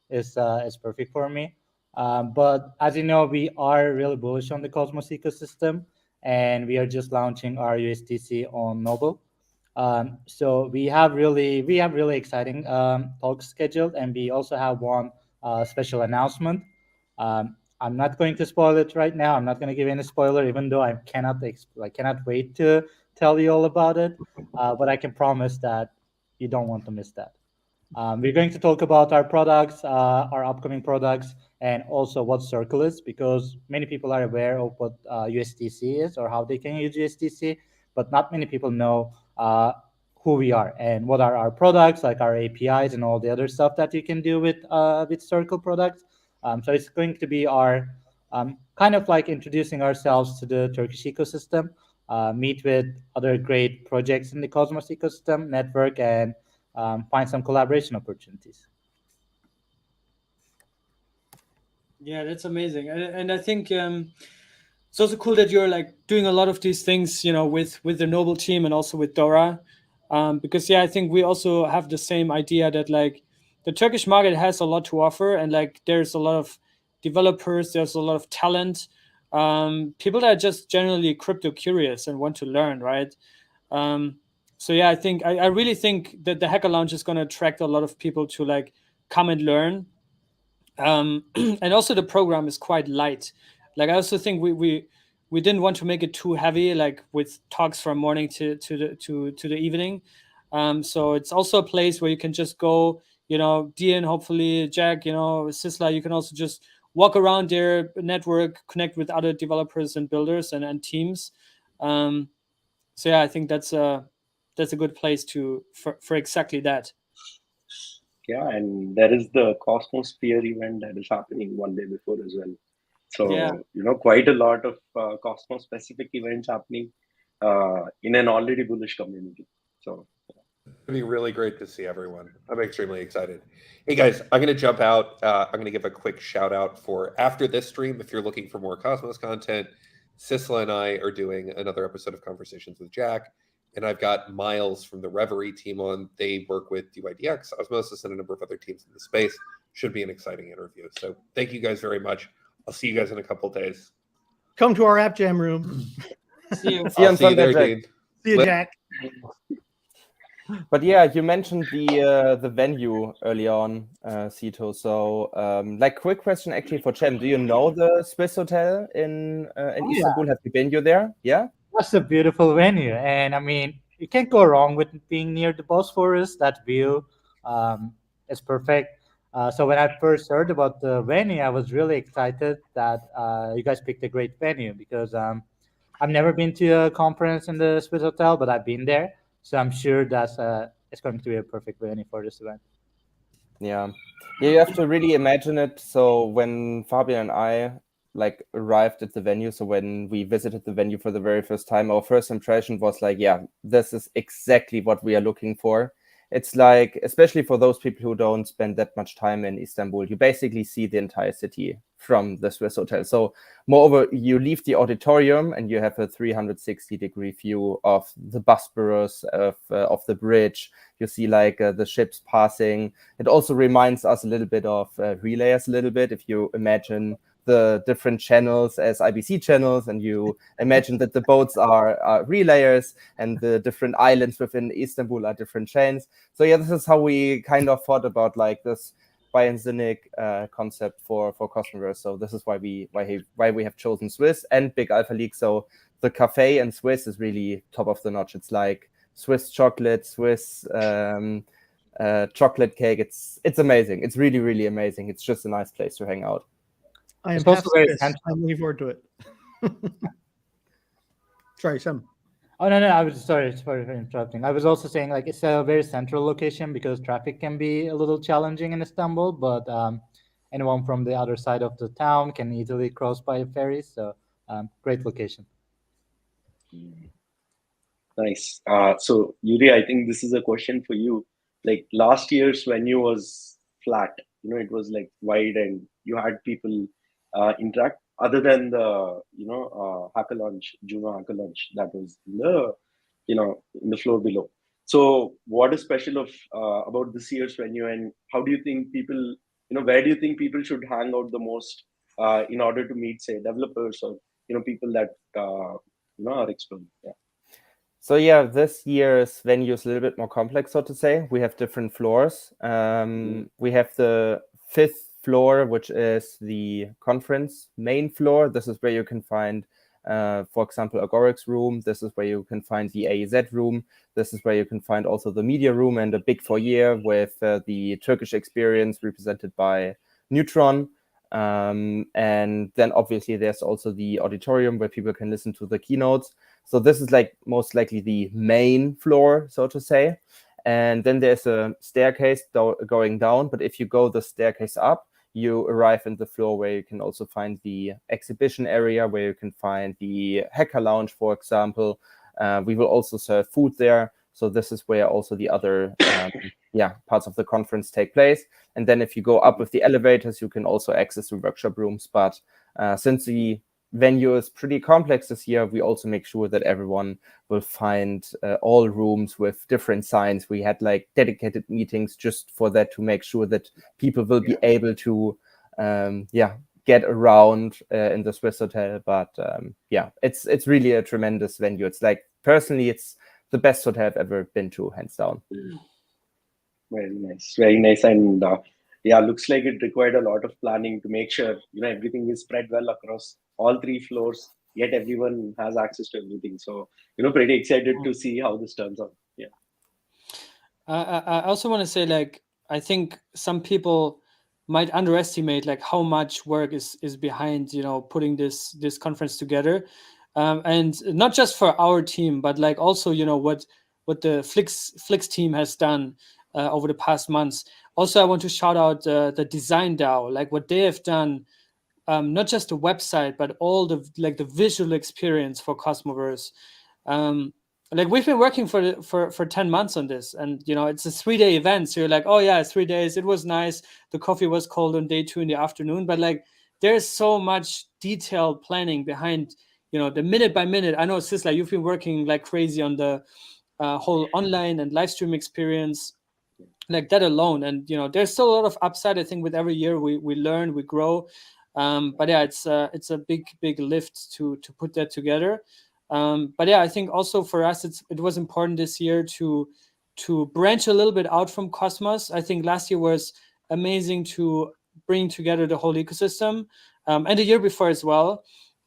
it's perfect for me. But as you know, we are really bullish on the Cosmos ecosystem, and we are just launching our USDC on Noble. So we have really exciting talks scheduled, and we also have one special announcement. I'm not going to spoil it right now. I'm not going to give any spoiler, even though I cannot wait to tell you all about it. But I can promise that you don't want to miss that. We're going to talk about our products, our upcoming products, and also what Circle is, because many people are aware of what USDC is or how they can use USDC, but not many people know who we are and what are our products, like our APIs and all the other stuff that you can do with Circle products. So it's going to be our kind of like introducing ourselves to the Turkish ecosystem, meet with other great projects in the Cosmos ecosystem, network, and find some collaboration opportunities. Yeah, that's amazing. And I think it's also cool that you're like doing a lot of these things, with the Noble team and also with Dora. Because I think we also have the same idea that like the Turkish market has a lot to offer, and like there's a lot of developers, there's a lot of talent, people that are just generally crypto curious and want to learn, right? So I think I really think that the Hacker Lounge is going to attract a lot of people to like come and learn. And also the program is quite light. Like I also think we didn't want to make it too heavy, like with talks from morning to the evening. So it's also a place where you can just go, Dean, hopefully Jack, Sisla, you can also just walk around their network, connect with other developers and builders and teams. So I think that's a good place for exactly that. Yeah, and there is the Cosmosphere event that is happening one day before as well. So, quite a lot of Cosmos specific events happening in an already bullish community. So it'll be really great to see everyone. I'm extremely excited. Hey guys, I'm going to jump out. I'm going to give a quick shout out for after this stream. If you're looking for more Cosmos content, Sisla and I are doing another episode of Conversations with Jack. And I've got Miles from the Reverie team on. They work with DYDX, Osmosis, and a number of other teams in the space. Should be an exciting interview. So thank you guys very much. I'll see you guys in a couple of days. Come to our App Jam room. See you. See you on Sunday, there, Jack. See you, Jack. But you mentioned the venue early on, Cito. So, quick question actually for Cem. Do you know the Swiss Hotel in Istanbul? Have you been there? Yeah. That's a beautiful venue, and I mean, you can't go wrong with being near the Bosphorus. That view is perfect. So when I first heard about the venue, I was really excited that you guys picked a great venue because I've never been to a conference in the Swiss hotel, but I've been there. So I'm sure that's it's going to be a perfect venue for this event. Yeah, you have to really imagine it. So when Fabian and I arrived at the venue, so when we visited the venue for the very first time, our first impression was like, yeah, this is exactly what we are looking for. It's like, especially for those people who don't spend that much time in Istanbul, you basically see the entire city from the Swiss hotel. So moreover, you leave the auditorium and you have a 360-degree view of the Bosphorus, of the bridge. You see the ships passing. It also reminds us a little bit of Relayers a little bit. If you imagine the different channels as IBC channels, and you imagine that the boats are relayers and the different islands within Istanbul are different chains. So yeah, this is how we kind of thought about this biensinic concept for Cosmoverse. So this is why we have chosen Swiss and Big Alpha League. So the cafe in Swiss is really top of the notch. It's like Swiss chocolate, Swiss chocolate cake. It's amazing. It's really, really amazing. It's just a nice place to hang out. I am half Swiss. I'm looking forward to it. Sorry, Sam. Oh no, I was sorry for interrupting. I was also saying it's a very central location because traffic can be a little challenging in Istanbul, but anyone from the other side of the town can easily cross by a ferry. So great location. Nice. So Yuri, I think this is a question for you. Like last year's venue was flat. It was wide and you had people interact. Other than the hacker launch, Juno hacker launch that was in the in the floor below. So what is special of about this year's venue, and how do you think people where do you think people should hang out the most in order to meet, say, developers or people that are exploring? Yeah. So yeah, this year's venue is a little bit more complex, so to say. We have different floors. We have the 5th floor, which is the conference main floor. This is where you can find, for example, Aggarwal's room. This is where you can find the AEZ room. This is where you can find also the media room and a big foyer with the Turkish experience represented by Neutron. And then obviously there's also the auditorium where people can listen to the keynotes. So this is most likely the main floor, so to say. And then there's a staircase going down. But if you go the staircase up, you arrive in the floor where you can also find the exhibition area, where you can find the hacker lounge, for example. We will also serve food there. So this is where also the other parts of the conference take place. And then if you go up with the elevators, you can also access the workshop rooms. But since the venue is pretty complex this year, we also make sure that everyone will find all rooms with different signs. We had dedicated meetings just for that, to make sure that people will be able to get around in the Swiss hotel. But it's really a tremendous venue. It's personally, it's the best hotel I've ever been to, hands down. Very nice. And looks like it required a lot of planning to make sure everything is spread well across all 3 floors, yet everyone has access to everything. So pretty excited to see how this turns out. Yeah. I also want to say I think some people might underestimate how much work is behind putting this conference together, and not just for our team, but also what the Flix team has done over the past months. Also, I want to shout out the Design DAO, what they have done. Not just the website, but all the the visual experience for Cosmoverse. We've been working for 10 months on this, and it's a 3-day event. So you're oh yeah, 3 days. It was nice. The coffee was cold on day 2 in the afternoon, but there's so much detailed planning behind the minute by minute. I know, Sisla, you've been working crazy on the whole online and live stream experience. That alone, and there's still a lot of upside. I think with every year we learn, we grow. But yeah, it's a big lift to put that together. But yeah, I think also for us it was important this year to branch a little bit out from Cosmos. I think last year was amazing to bring together the whole ecosystem, and the year before as well.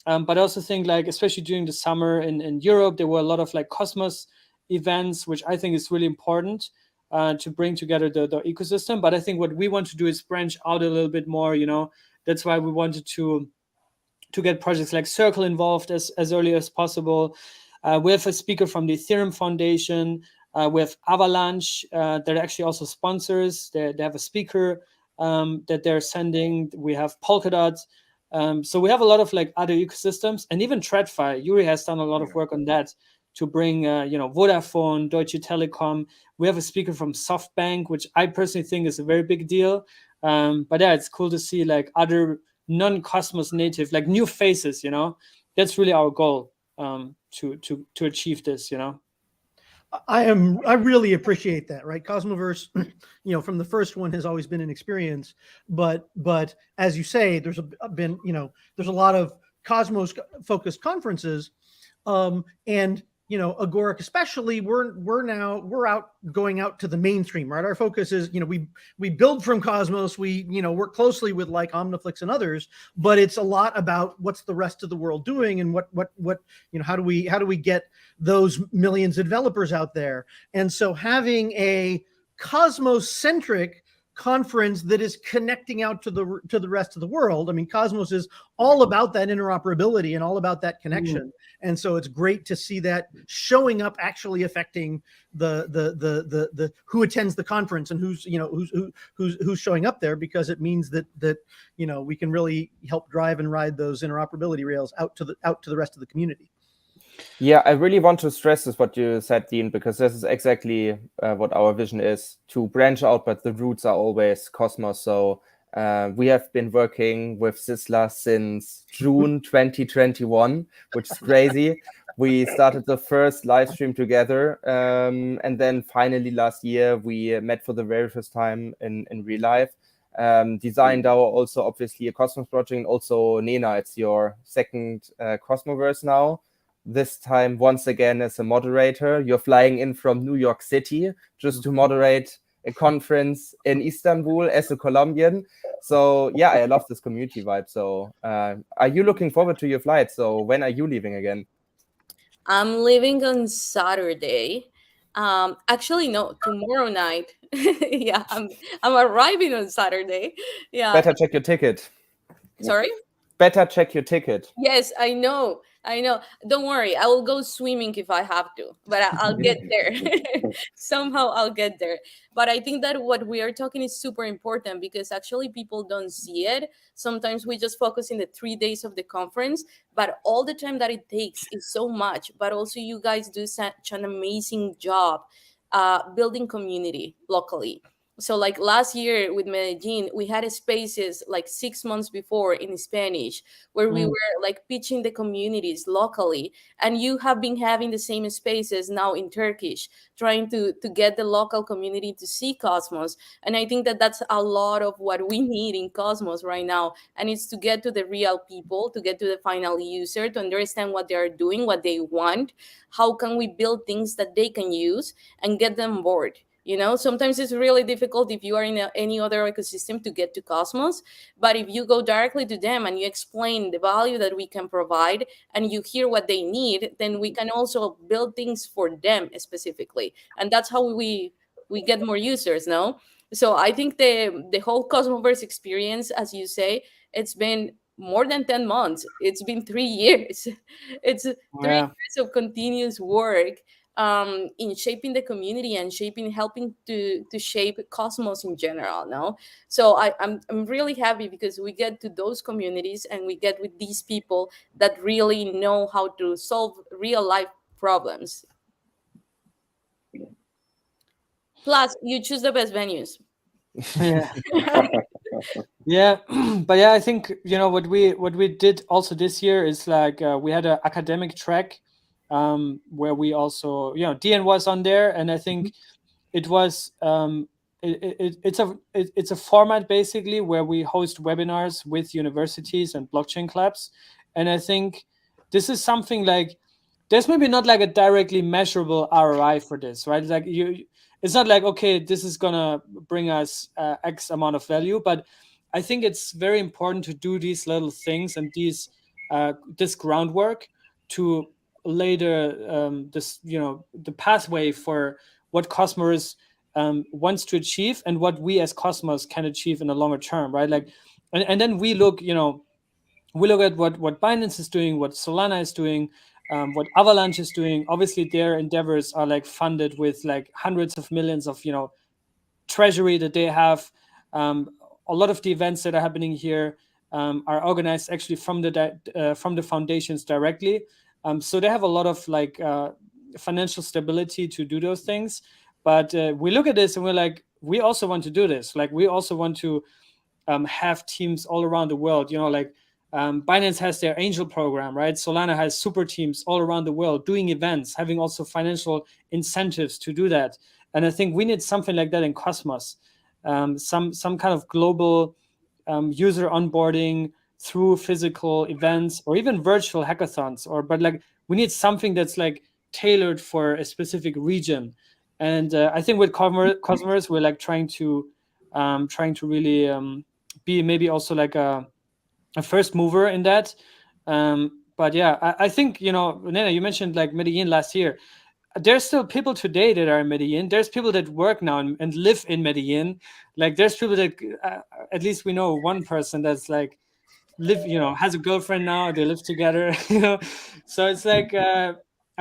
But I also think especially during the summer in Europe, there were a lot of Cosmos events, which I think is really important to bring together the ecosystem. But I think what we want to do is branch out a little bit more. That's why we wanted to get projects like Circle involved as early as possible. We have a speaker from the Ethereum Foundation. We have Avalanche. They're actually also sponsors. They have a speaker that they're sending. We have Polkadot. So we have a lot of like other ecosystems, and even TradFi. Yuri has done a lot of work on that to bring, Vodafone, Deutsche Telekom. We have a speaker from SoftBank, which I personally think is a very big deal. But yeah, it's cool to see like other non-Cosmos native, like new faces. That's really our goal to achieve this. I really appreciate that, right? Cosmoverse, from the first one has always been an experience, but as you say, there's a lot of Cosmos focused conferences, and Agoric especially, we're going out to the mainstream, right? Our focus is, we build from Cosmos, we work closely with like Omniflix and others, but it's a lot about what's the rest of the world doing, and what how do we get those millions of developers out there. And so having a Cosmos centric conference that is connecting out to the rest of the world. I mean, Cosmos is all about that interoperability and all about that connection. And so it's great to see that showing up, actually affecting the who attends the conference and who's showing up there, because it means that we can really help drive and ride those interoperability rails out to the rest of the community. Yeah, I really want to stress this, what you said, Dean, because this is exactly what our vision is, to branch out, but the roots are always Cosmos. So we have been working with Sisla since June 2021, which is crazy. We started the first live stream together, and then finally last year we met for the very first time in real life. Designed our also obviously a Cosmos project, and also Nena, it's your second Cosmoverse now. This time, once again, as a moderator. You're flying in from New York City just to moderate a conference in Istanbul as a Colombian. So yeah, I love this community vibe. So are you looking forward to your flight? So when are you leaving again? I'm leaving on Saturday. Actually, no, tomorrow night. Yeah, I'm arriving on Saturday. Yeah. Better check your ticket. Sorry? Better check your ticket. Yes, I know. Don't worry, I will go swimming if I have to, but I'll get there. Somehow I'll get there. But I think that what we are talking is super important, because actually people don't see it. Sometimes we just focus in the 3 days of the conference, but all the time that it takes is so much. But also you guys do such an amazing job building community locally. So like last year with Medellin, we had spaces like 6 months before in Spanish, where we were like pitching the communities locally. And you have been having the same spaces now in Turkish, trying to get the local community to see Cosmos. And I think that that's a lot of what we need in Cosmos right now. And it's to get to the real people, to get to the final user, to understand what they are doing, what they want. How can we build things that they can use and get them bored? Sometimes it's really difficult if you are in any other ecosystem to get to Cosmos. But if you go directly to them and you explain the value that we can provide and you hear what they need, then we can also build things for them specifically. And that's how we get more users, no? So I think the whole Cosmoverse experience, as you say, it's been more than 10 months. It's been 3 years. It's 3 years of continuous work in shaping the community and helping to shape Cosmos in general. No, so I'm really happy because we get to those communities and we get with these people that really know how to solve real life problems. Plus, you choose the best venues. Yeah, but yeah, I think what we did also this year is like we had an academic track. Where we also, DN was on there, and I think it was it's a format basically where we host webinars with universities and blockchain clubs, and I think this is something like there's maybe not like a directly measurable ROI for this, right? Like it's not like, okay, this is gonna bring us X amount of value, but I think it's very important to do these little things and this groundwork to this, the pathway for what Cosmos wants to achieve and what we as Cosmos can achieve in the longer term, right? Like, and then we look, we look at what Binance is doing, what Solana is doing, what Avalanche is doing. Obviously, their endeavors are like funded with like hundreds of millions of treasury that they have. A lot of the events that are happening here are organized actually from the foundations directly. So they have a lot of like financial stability to do those things. But we look at this and we're like, we also want to do this. Like, we also want to have teams all around the world. Like Binance has their angel program, right? Solana has super teams all around the world doing events, having also financial incentives to do that. And I think we need something like that in Cosmos, some kind of global user onboarding through physical events or even virtual hackathons. But like, we need something that's like tailored for a specific region. And I think with Cosmoverse, we're like trying to really be maybe also like a first mover in that. But yeah, I think, Nena, you mentioned like Medellin last year. There's still people today that are in Medellin. There's people that work now and live in Medellin. Like, there's people that at least we know one person that's like has a girlfriend now. They live together. So it's like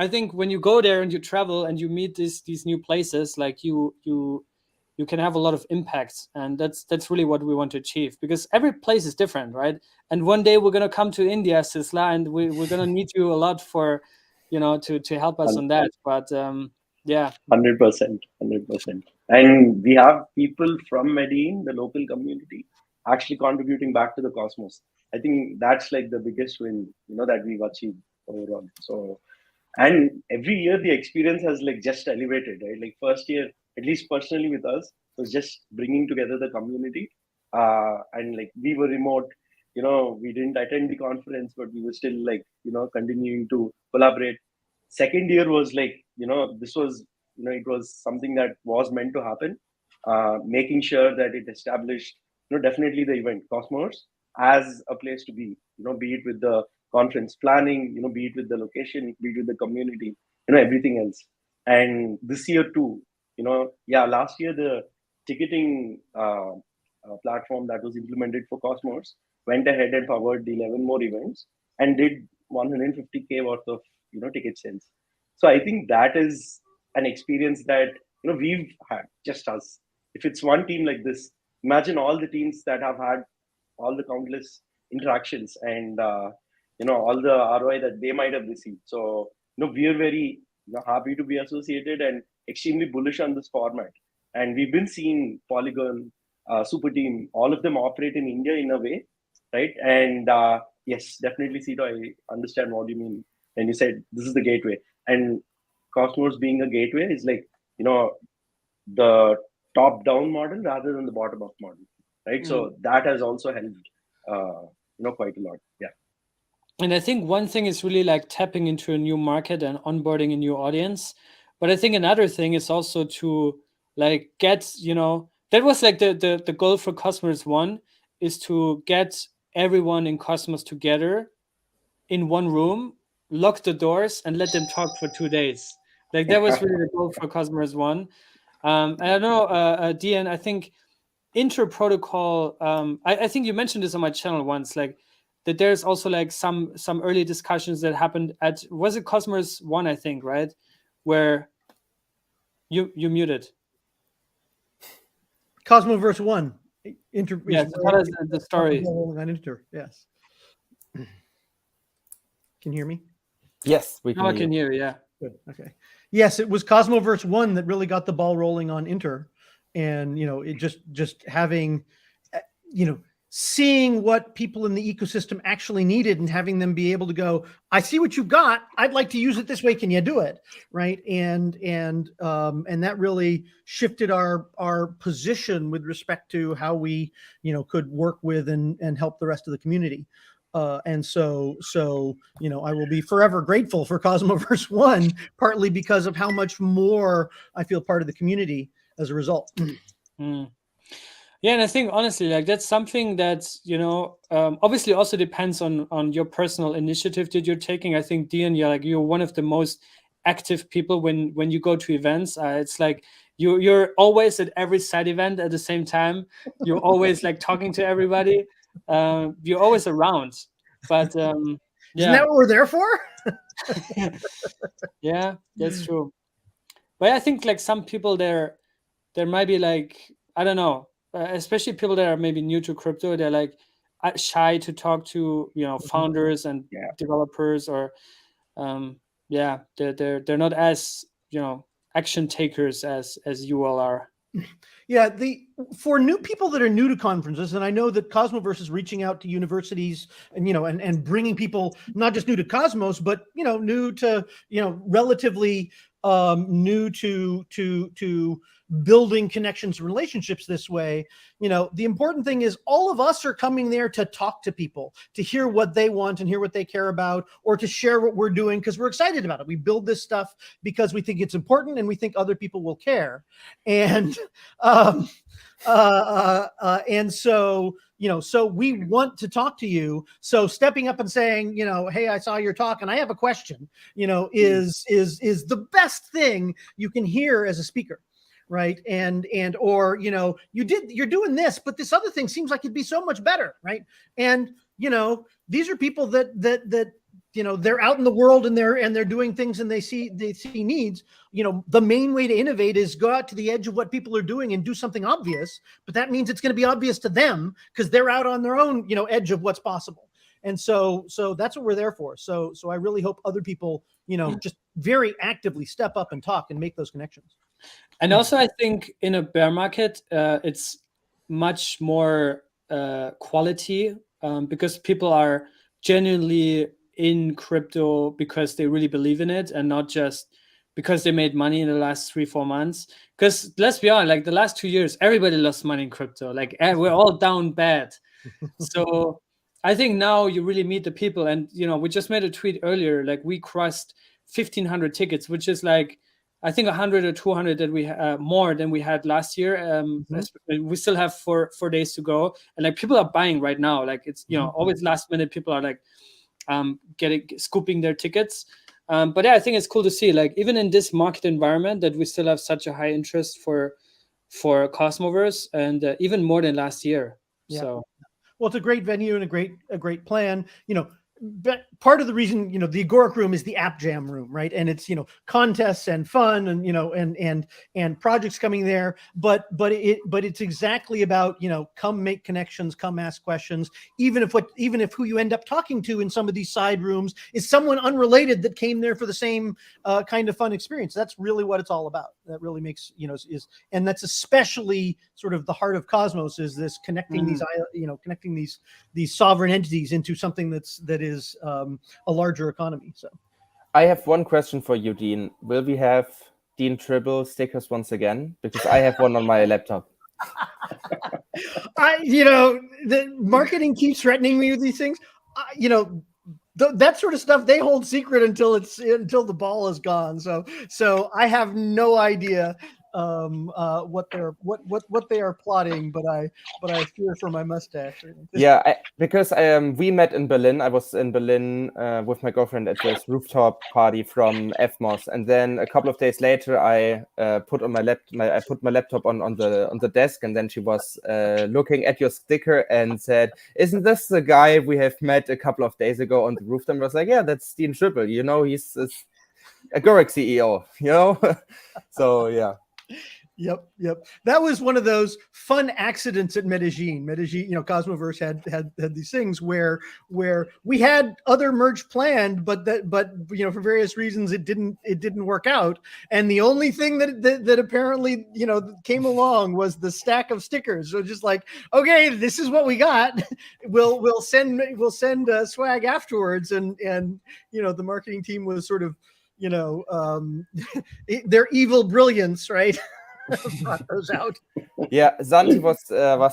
I think when you go there and you travel and you meet these new places, like you can have a lot of impacts, and that's really what we want to achieve, because every place is different, right? And one day we're gonna come to India, Sisla, and we're gonna need you a lot for to help us on that. But yeah, 100%. And we have people from Medellin, the local community, actually contributing back to the Cosmos. I think that's like the biggest win, that we've achieved overall. So, and every year the experience has like just elevated, right? Like first year, at least personally with us, was just bringing together the community. And like we were remote, we didn't attend the conference, but we were still like, continuing to collaborate. Second year was like, this was, it was something that was meant to happen, making sure that it established, definitely the event Cosmos as a place to be, be it with the conference planning, be it with the location, be it with the community, everything else. And this year too, last year the ticketing platform that was implemented for Cosmos went ahead and powered 11 more events and did 150K worth of ticket sales. So I think that is an experience that we've had, just us. If it's one team like this, imagine all the teams that have had all the countless interactions and all the ROI that they might have received. So we are very happy to be associated and extremely bullish on this format. And we've been seeing Polygon, Super Team, all of them operate in India in a way, right? And yes, definitely, Cito, I understand what you mean when you said this is the gateway. And Cosmos being a gateway is like, the top-down model rather than the bottom-up model, right? So that has also helped, quite a lot. Yeah. And I think one thing is really like tapping into a new market and onboarding a new audience. But I think another thing is also to like get, that was like the goal for Cosmos 1 is to get everyone in Cosmos together in one room, lock the doors, and let them talk for 2 days. Like that was really the goal for Cosmos 1. And I know, Dian, I think Inter protocol, I think you mentioned this on my channel once, like that there's also like some early discussions that happened at, was it Cosmos 1, I think, right? Where you muted. Cosmoverse 1. Inter. Yeah, tell us the story. On Inter, yes. Can you hear me? Yes, we can. I can hear you, yeah. Good. Okay. Yes, it was Cosmoverse 1 that really got the ball rolling on Inter. And, it just having, seeing what people in the ecosystem actually needed and having them be able to go, I see what you've got. I'd like to use it this way. Can you do it? Right. And that really shifted our position with respect to how we, could work with and help the rest of the community. And so, I will be forever grateful for Cosmoverse 1, partly because of how much more I feel part of the community as a result. Yeah, and I think honestly, like that's something that's, obviously also depends on your personal initiative that you're taking. I think Dean, you're one of the most active people when you go to events. It's like you're always at every side event at the same time. You're always like talking to everybody. You're always around. But Isn't yeah, that what we're there for? yeah, that's true. But I think like some people there might be like, I don't know, especially people that are maybe new to crypto, they're like shy to talk to founders and developers, or they're not as action takers as you all are. Yeah, for new people that are new to conferences, and I know that Cosmoverse is reaching out to universities and and bringing people not just new to Cosmos, but new to relatively new to building connections, relationships this way. The important thing is all of us are coming there to talk to people, to hear what they want and hear what they care about, or to share what we're doing because we're excited about it. We build this stuff because we think it's important and we think other people will care. And and so so we want to talk to you. So stepping up and saying, hey, I saw your talk and I have a question, is the best thing you can hear as a speaker, right? Or you're doing this, but this other thing seems like it'd be so much better, right? And these are people that they're out in the world and they're doing things and they see needs. The main way to innovate is go out to the edge of what people are doing and do something obvious, but that means it's going to be obvious to them because they're out on their own edge of what's possible. And so that's what we're there for. So I really hope other people just very actively step up and talk and make those connections. And also I think in a bear market it's much more quality because people are genuinely in crypto because they really believe in it and not just because they made money in the last 3-4 months. Because let's be honest, like the last 2 years, everybody lost money in crypto. Like we're all down bad. So I think now you really meet the people. And, we just made a tweet earlier, like we crossed 1,500 tickets, which is like, I think 100 or 200 that we more than we had last year. We still have 4 days to go. And like people are buying right now. Like it's, always last minute people are like, scooping their tickets. But yeah, I think it's cool to see, like, even in this market environment, that we still have such a high interest for Cosmoverse, and even more than last year. Yeah. So, well, it's a great venue and a great plan. But part of the reason, the Agoric room is the app jam room, right? And it's, contests and fun and, and projects coming there. But it's exactly about, come make connections, come ask questions, even if who you end up talking to in some of these side rooms is someone unrelated that came there for the same kind of fun experience. That's really what it's all about. That really makes, and that's especially sort of the heart of Cosmos, is this connecting these sovereign entities into something that is a larger economy. So I have one question for you, Dean. Will we have Dean Tribble stickers once again? Because I have one on my laptop. The marketing keeps threatening me with these things. That sort of stuff they hold secret until the ball is gone. So I have no idea what they are plotting, but I fear for my mustache. Yeah, because we met in Berlin. I was in Berlin with my girlfriend at this rooftop party from FMOS, and then a couple of days later, I put my laptop on the desk, and then she was looking at your sticker and said, "Isn't this the guy we have met a couple of days ago on the rooftop?" I was like, "Yeah, that's Dean Tribble. He's a Agoric CEO. So yeah." Yep. That was one of those fun accidents at Medellin. Cosmoverse had these things where we had other merge planned, but for various reasons it didn't work out. And the only thing that apparently came along was the stack of stickers. So just like, okay, this is what we got. We'll send swag afterwards. And the marketing team was sort of their evil brilliance, right? Brought those out. Yeah, Santi was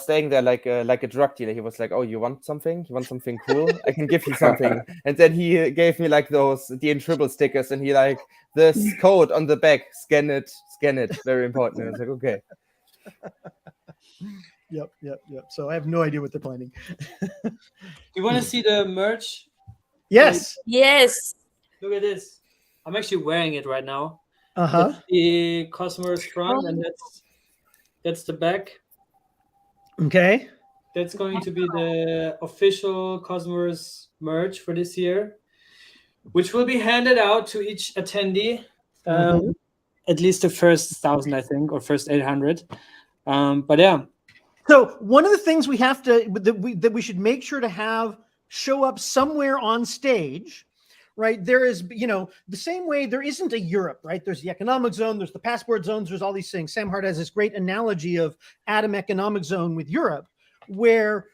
staying there like a drug dealer. He was like, "Oh, you want something? You want something cool? I can give you something." And then he gave me like those Dean Tribble stickers, and he like, "This code on the back, scan it. Very important." And I was like, "Okay." So I have no idea what they're planning. You want to see the merch? Yes. Yes. Look at this. I'm actually wearing it right now. Uh-huh. That's the Cosmoverse front, and that's the back. Okay. That's going to be the official Cosmoverse merch for this year, which will be handed out to each attendee. At least the first 1,000, I think, or first 800. But yeah. So one of the things we have to that we should make sure to have show up somewhere on stage, right? There is, the same way there isn't a Europe, right? There's the economic zone, there's the passport zones, there's all these things. Sam Hart has this great analogy of Atom economic zone with Europe, where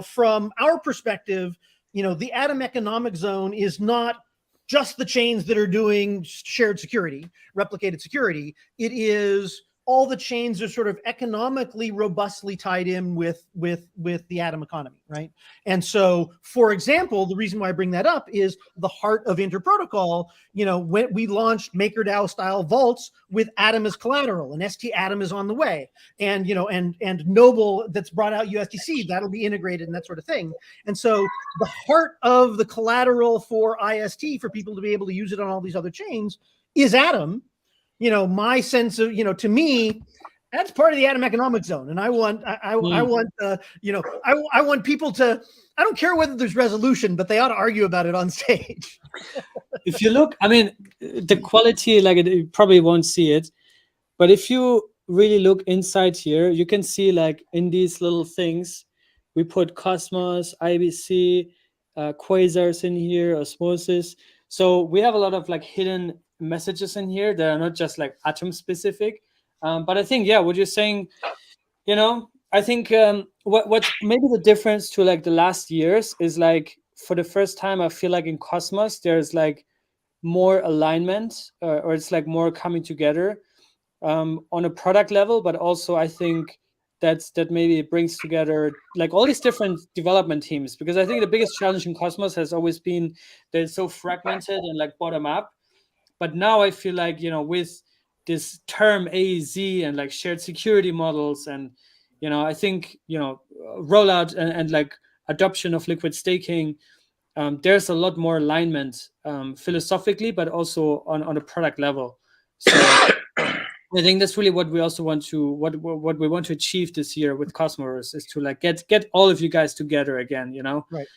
from our perspective, the Atom economic zone is not just the chains that are doing shared security, replicated security. It is all the chains are sort of economically robustly tied in with the Atom economy, right? And so, for example, the reason why I bring that up is the heart of Interprotocol. When we launched MakerDAO style vaults with Atom as collateral, and ST Atom is on the way, and and Noble that's brought out USDC, that'll be integrated and that sort of thing. And so, the heart of the collateral for IST for people to be able to use it on all these other chains is Atom. My sense of, to me, that's part of the Atom economic zone. And I want people to, I don't care whether there's resolution, but they ought to argue about it on stage. If you look, I mean, the quality, like you probably won't see it, but if you really look inside here, you can see like in these little things, we put Cosmos, IBC, Quasars in here, Osmosis. So we have a lot of like hidden messages in here that are not just like Atom specific. But I think, what you're saying, I think what's maybe the difference to like the last years is like for the first time, I feel like in Cosmos, there's like more alignment or it's like more coming together on a product level, but also I think that maybe it brings together like all these different development teams, because I think the biggest challenge in Cosmos has always been that it's so fragmented and like bottom up. But now I feel like, with this term AEZ and like shared security models and, I think, rollout and like adoption of liquid staking, there's a lot more alignment philosophically, but also on a product level. So I think that's really what we also want to, what we want to achieve this year with Cosmoverse is to like get all of you guys together again, Right.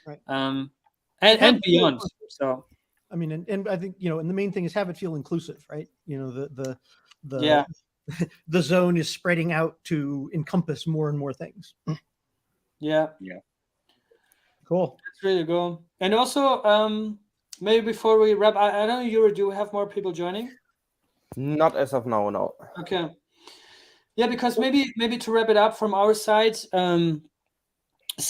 And beyond. So. I mean, and I think, and the main thing is have it feel inclusive, right? The zone is spreading out to encompass more and more things. Yeah. Cool. That's really cool. And also, maybe before we wrap, I don't know, Yuri, do we have more people joining? Not as of now, no. Okay. Yeah, because maybe to wrap it up from our side,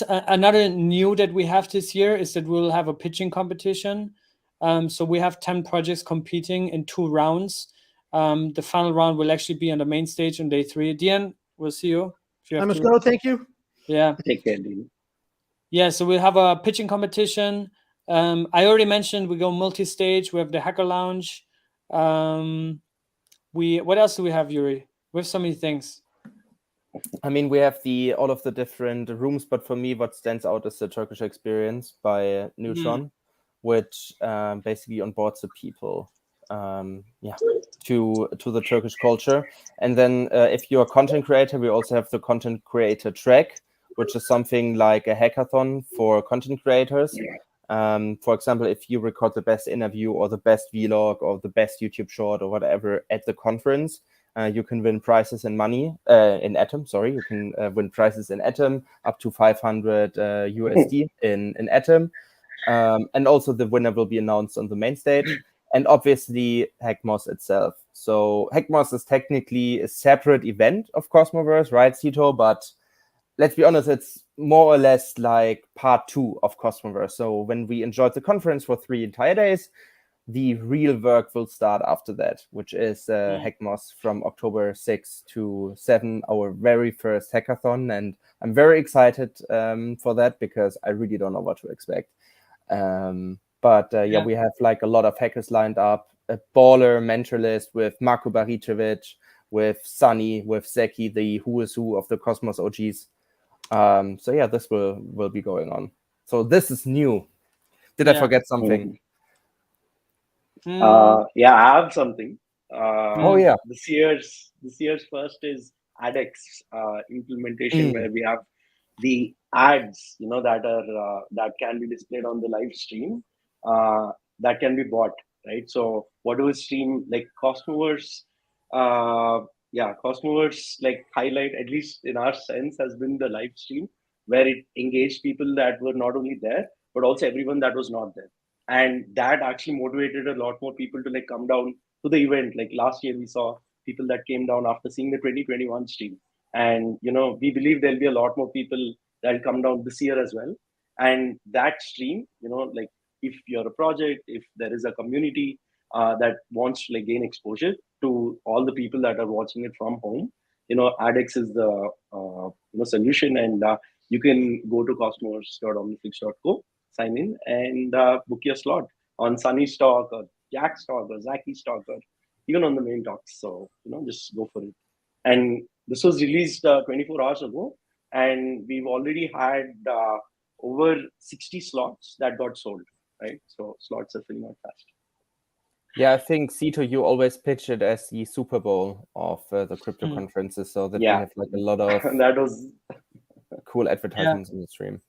another new that we have this year is that we'll have a pitching competition. So we have 10 projects competing in 2 rounds. The final round will actually be on the main stage on day 3. Dian, we'll see you. I must go. Thank you. Yeah. Take care, Dean. Yeah, so we'll have a pitching competition. I already mentioned we go multi-stage. We have the Hacker Lounge. What else do we have, Yuri? We have so many things. I mean, we have all of the different rooms, but for me, what stands out is the Turkish experience by Neutron. Which basically onboards the people to the Turkish culture. And then if you're a content creator, we also have the content creator track, which is something like a hackathon for content creators. For example, if you record the best interview or the best vlog or the best YouTube short or whatever at the conference, you can win prizes in money, in Atom, sorry. You can win prizes in Atom, up to 500 USD in Atom. And also the winner will be announced on the main stage, and obviously Hackmoss itself. So Hackmoss is technically a separate event of Cosmoverse, right, Cito? But let's be honest, it's more or less like part 2 of Cosmoverse. So when we enjoyed the conference for 3 entire days, the real work will start after that, which is Hackmoss from October 6 to 7, our very first hackathon. And I'm very excited for that because I really don't know what to expect. But we have like a lot of hackers lined up, a baller mentorlist with Marko Baricevic, with Sunny, with Zeki, the who is who of the Cosmos OGs. So yeah, this will be going on. So this is new. Did I forget something? Yeah, I have something. Oh yeah. This year's first is ADEX implementation, where we have the ads, that can be displayed on the live stream, that can be bought, right? So what do we stream, like Cosmoverse? Cosmoverse, like, highlight, at least in our sense, has been the live stream, where it engaged people that were not only there but also everyone that was not there, and that actually motivated a lot more people to like come down to the event. Like last year we saw people that came down after seeing the 2021 stream, and we believe there'll be a lot more people that'll come down this year as well. And that stream, like, if you're a project, if there is a community that wants to like gain exposure to all the people that are watching it from home, ADEX is the solution. And you can go to cosmos.omniflix.co, sign in, and book your slot on Sunny stock or Jack stock or Zaki stock, or even on the main talks. So just go for it. And this was released 24 hours ago, and we've already had over 60 slots that got sold, right? So slots are filling out fast. Yeah, I think Cito, you always pitch it as the Super Bowl of the crypto conferences, so that we have like a lot of that was cool advertisements in the stream.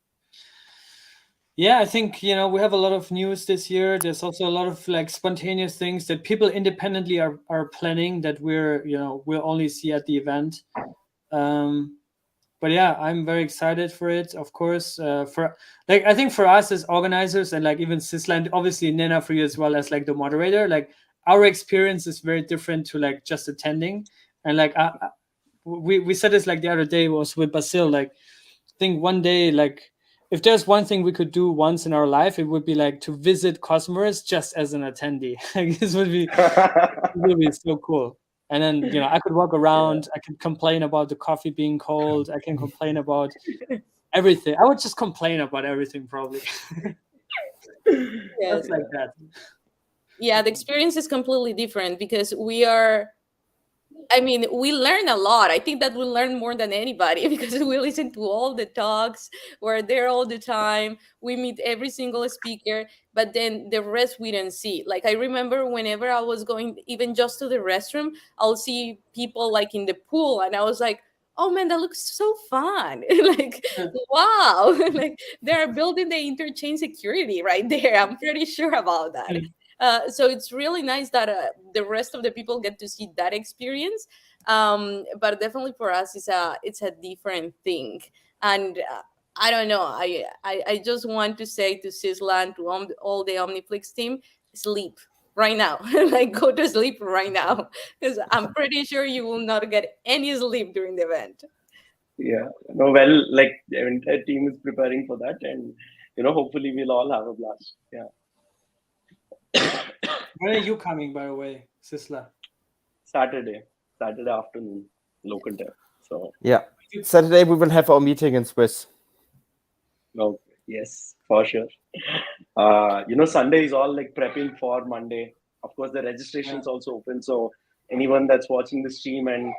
Yeah, I think we have a lot of news this year. There's also a lot of like spontaneous things that people independently are planning that we'll only see at the event. But yeah, I'm very excited for it. Of course, I think for us as organizers, and like even Sisland, obviously Nena, for you as well as like the moderator, like our experience is very different to like just attending. And like we said this like the other day was with Basil. Like I think one day, like if there's one thing we could do once in our life, it would be like to visit Cosmoverse just as an attendee. Like this would be so cool. And then I could walk around. I could complain about the coffee being cold. I can complain about everything. I would just complain about everything probably. Just like that. Yeah, the experience is completely different because we learn a lot. I think that we learn more than anybody because we listen to all the talks. We're there all the time. We meet every single speaker, but then the rest we don't see. Like I remember whenever I was going even just to the restroom, I'll see people like in the pool, and I was like, oh man, that looks so fun. Like, wow. Like they're building the interchain security right there. I'm pretty sure about that. So it's really nice that the rest of the people get to see that experience. But definitely for us, it's a different thing. And I don't know. I just want to say to Sisland, to all the Omniflix team, sleep right now. Like go to sleep right now, because I'm pretty sure you will not get any sleep during the event. Yeah. No, well, like the entire team is preparing for that, and hopefully we'll all have a blast. Yeah. When are you coming, by the way, Sisla? Saturday afternoon, local time. So yeah, Saturday we will have our meeting in Swiss. No, yes, for sure. Sunday is all like prepping for Monday. Of course, the registration is also open. So anyone that's watching the stream, and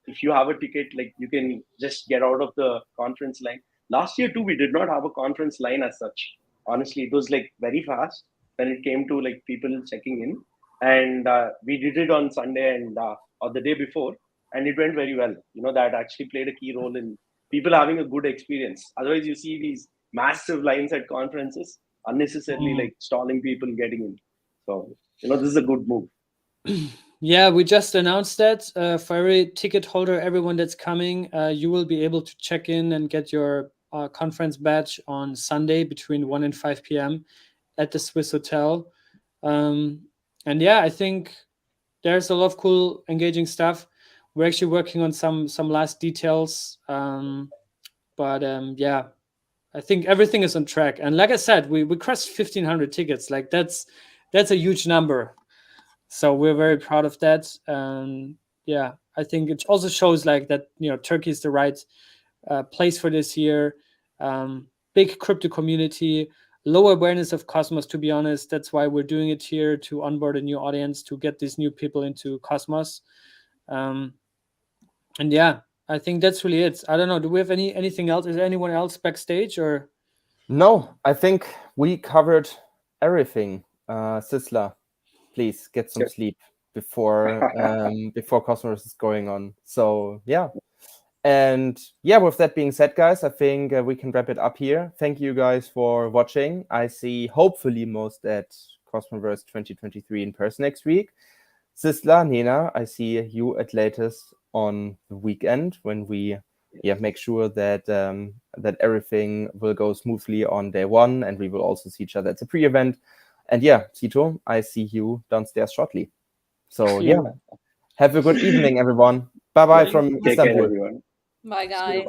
if you have a ticket, like you can just get out of the conference line. Last year too, we did not have a conference line as such. Honestly, it was like very fast when it came to like people checking in, and we did it on Sunday and or the day before, and it went very well. That actually played a key role in people having a good experience. Otherwise, you see these massive lines at conferences, unnecessarily like stalling people getting in. So this is a good move. Yeah, we just announced that for every ticket holder, everyone that's coming, you will be able to check in and get your conference badge on Sunday between 1 and 5 p.m. at the Swiss Hotel. And yeah, I think there's a lot of cool, engaging stuff. We're actually working on some last details. But yeah, I think everything is on track. And like I said, we crossed 1,500 tickets. Like that's a huge number. So we're very proud of that. Yeah, I think it also shows like that, Turkey is the right place for this year. Big crypto community, low awareness of Cosmos, to be honest. That's why we're doing it here, to onboard a new audience, to get these new people into Cosmos. And yeah, I think that's really it. I don't know. Do we have anything else? Is there anyone else backstage or? No, I think we covered everything. Sisla, please get some sleep before before Cosmoverse is going on. So yeah. And yeah, with that being said, guys, I think we can wrap it up here. Thank you guys for watching. I see hopefully most at Cosmoverse 2023 in person next week. Sisla, Nina, I see you at latest on the weekend when we make sure that that everything will go smoothly on day one, and we will also see each other at the pre-event. And yeah, Tito, I see you downstairs shortly. So yeah, have a good evening, everyone. Bye-bye from Take care, Istanbul. everyone. Bye, guys.